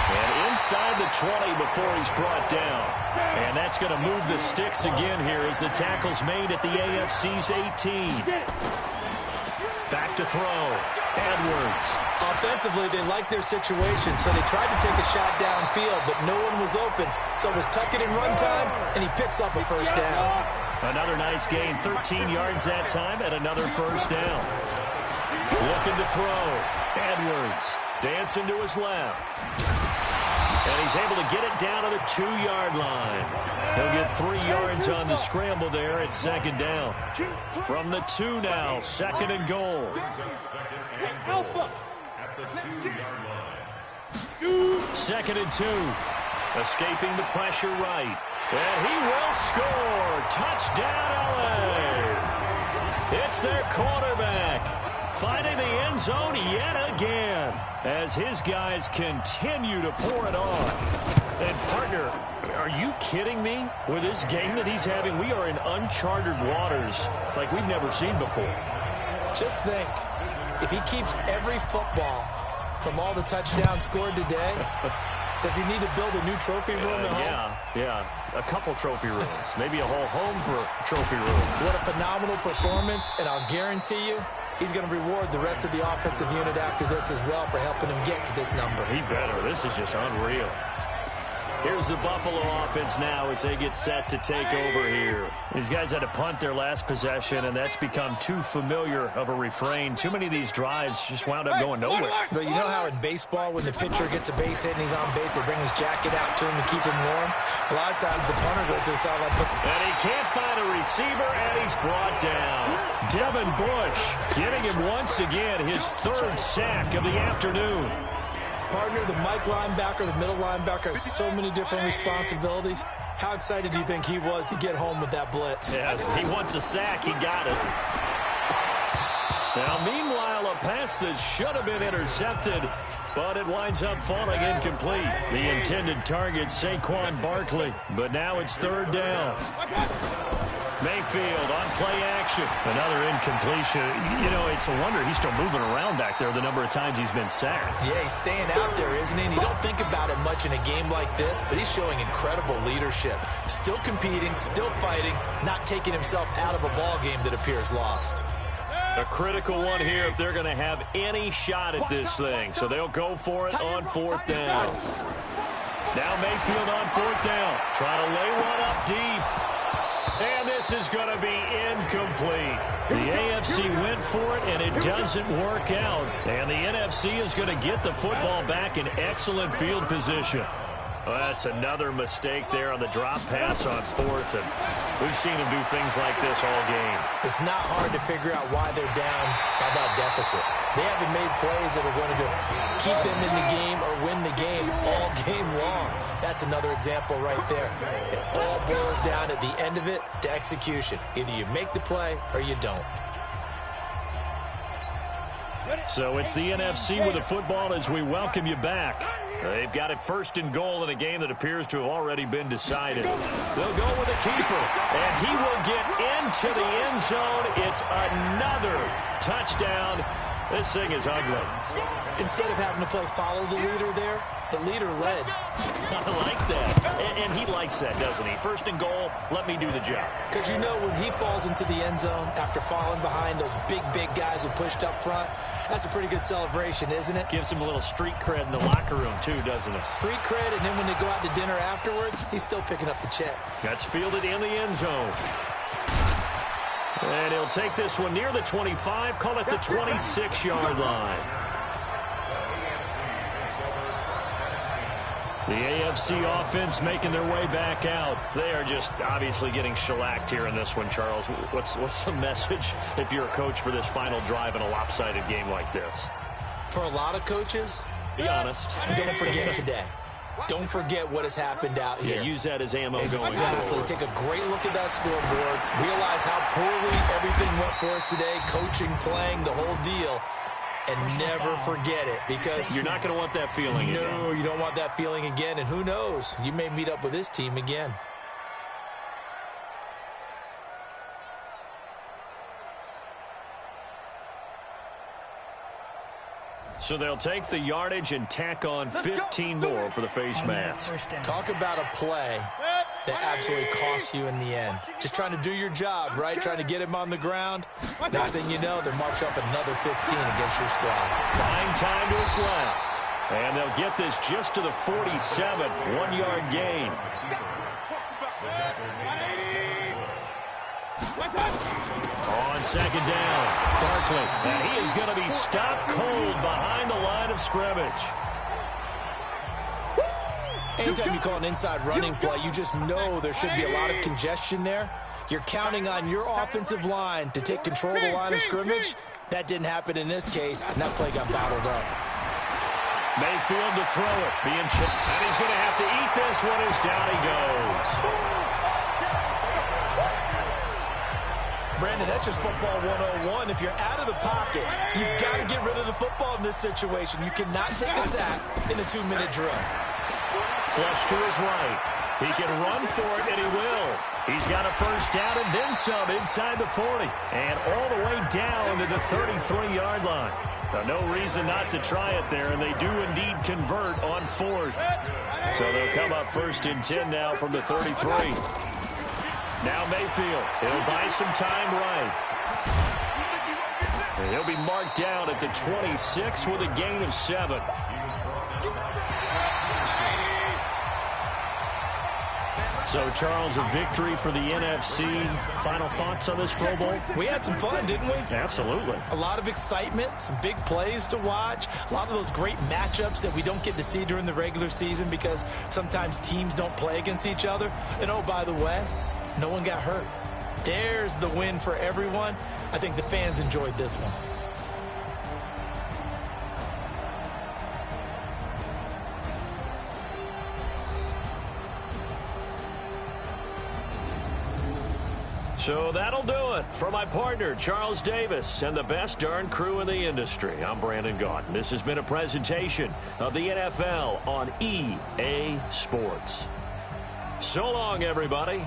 And inside the 20 before he's brought down. And that's going to move the sticks again here as the tackle's made at the AFC's 18. Back to throw. Edwards. Offensively, they liked their situation, so they tried to take a shot downfield, but no one was open. So it was tuck it in run time, and he picks up a first down. Another nice gain, 13 yards that time, and another first down. Looking to throw. Edwards dancing to his left. And he's able to get it down to the 2-yard line. He'll get 3 yards on the scramble there at second down. From the 2 now, second and goal. At the 2-yard line. Second and 2. Escaping the pressure right. And he will score. Touchdown, LA. It's their quarterback. Finding the end zone yet again as his guys continue to pour it on. And, partner, are you kidding me? With this game that he's having, we are in uncharted waters like we've never seen before. Just think, if he keeps every football from all the touchdowns scored today, does he need to build a new trophy room at home? Yeah. A couple trophy rooms. Maybe a whole home for a trophy room. What a phenomenal performance, and I'll guarantee you, he's going to reward the rest of the offensive unit after this as well for helping him get to this number. He better. This is just unreal. Here's the Buffalo offense now as they get set to take over here. These guys had to punt their last possession, and that's become too familiar of a refrain. Too many of these drives just wound up going nowhere. But you know how in baseball, when the pitcher gets a base hit and he's on base, they bring his jacket out to him to keep him warm? A lot of times the punter goes to the sideline. And he can't find a receiver, and he's brought down. Devin Bush getting him once again, his 3rd sack of the afternoon. Partner, the Mike linebacker, the middle linebacker has so many different responsibilities. How excited do you think he was to get home with that blitz? Yeah, he wants a sack. He got it. Now, meanwhile, a pass that should have been intercepted, but it winds up falling incomplete. The intended target, Saquon Barkley, but now it's 3rd down. Mayfield on play action. Another incompletion. You know, it's a wonder he's still moving around back there the number of times he's been sacked. Yeah, he's staying out there, isn't he? And you don't think about it much in a game like this, but he's showing incredible leadership. Still competing, still fighting, not taking himself out of a ball game that appears lost. A critical one here if they're going to have any shot at this thing. So they'll go for it on 4th down. Now Mayfield on 4th down. Trying to lay one up deep. And this is going to be incomplete. The AFC went for it, and it doesn't work out. And the NFC is going to get the football back in excellent field position. Well, that's another mistake there on the drop pass on 4th. And we've seen him do things like this all game. It's not hard to figure out why they're down by that deficit. They haven't made plays that are going to keep them in the game or win the game all game long. That's another example right there. It all boils down at the end of it to execution. Either you make the play or you don't. So it's the NFC with the football as we welcome you back. They've got it 1st and goal in a game that appears to have already been decided. They'll go with a keeper, and he will get into the end zone. It's another touchdown. This thing is ugly. Instead of having to play follow the leader there, the leader led. I like that. And he likes that, doesn't he? 1st and goal, let me do the job. Because you know when he falls into the end zone after falling behind those big guys who pushed up front, that's a pretty good celebration, isn't it? Gives him a little street cred in the locker room, too, doesn't it? Street cred, and then when they go out to dinner afterwards, he's still picking up the check. That's fielded in the end zone. And he'll take this one near the 25, call it the 26-yard line. The AFC offense making their way back out. They are just obviously getting shellacked here in this one, Charles. What's the message if you're a coach for this final drive in a lopsided game like this? For a lot of coaches, be honest. Don't forget today. Don't forget what has happened out here. Yeah, use that as ammo going forward. Exactly. Take a great look at that scoreboard. Realize how poorly everything went for us today. Coaching, playing, the whole deal. And never forget it, because you're not going to want that feeling again. No, you don't want that feeling again. And who knows? You may meet up with this team again. So they'll take the yardage and tack on 15 more for the face mask. Talk about a play that absolutely costs you in the end. Just trying to do your job, right? Trying to get him on the ground. Next thing you know, they're marching up another 15 against your squad. Buying time to his left. And they'll get this just to the 47, 1-yard gain. On second down, Barkley. And he is going to be stopped cold behind the line of scrimmage. Anytime you call an inside running play, you just know there should be a lot of congestion there. You're counting on your offensive line to take control of the line of scrimmage. That didn't happen in this case, and that play got bottled up. Mayfield to throw it. And he's going to have to eat this one as down he goes. Brandon, that's just football 101. If you're out of the pocket, you've got to get rid of the football in this situation. You cannot take a sack in a 2-minute drill. Flush to his right. He can run for it, and he will. He's got a first down and then some inside the 40. And all the way down to the 33-yard line. Now, no reason not to try it there, and they do indeed convert on 4th. So they'll come up 1st and 10 now from the 33. Now Mayfield. He'll buy some time right. And he'll be marked down at the 26 with a gain of 7. So, Charles, a victory for the NFC. Final thoughts on this Pro Bowl? We had some fun, didn't we? Absolutely. A lot of excitement, some big plays to watch, a lot of those great matchups that we don't get to see during the regular season because sometimes teams don't play against each other. And, oh, by the way, no one got hurt. There's the win for everyone. I think the fans enjoyed this one. So that'll do it for my partner, Charles Davis, and the best darn crew in the industry. I'm Brandon Gaudin. This has been a presentation of the NFL on EA Sports. So long, everybody.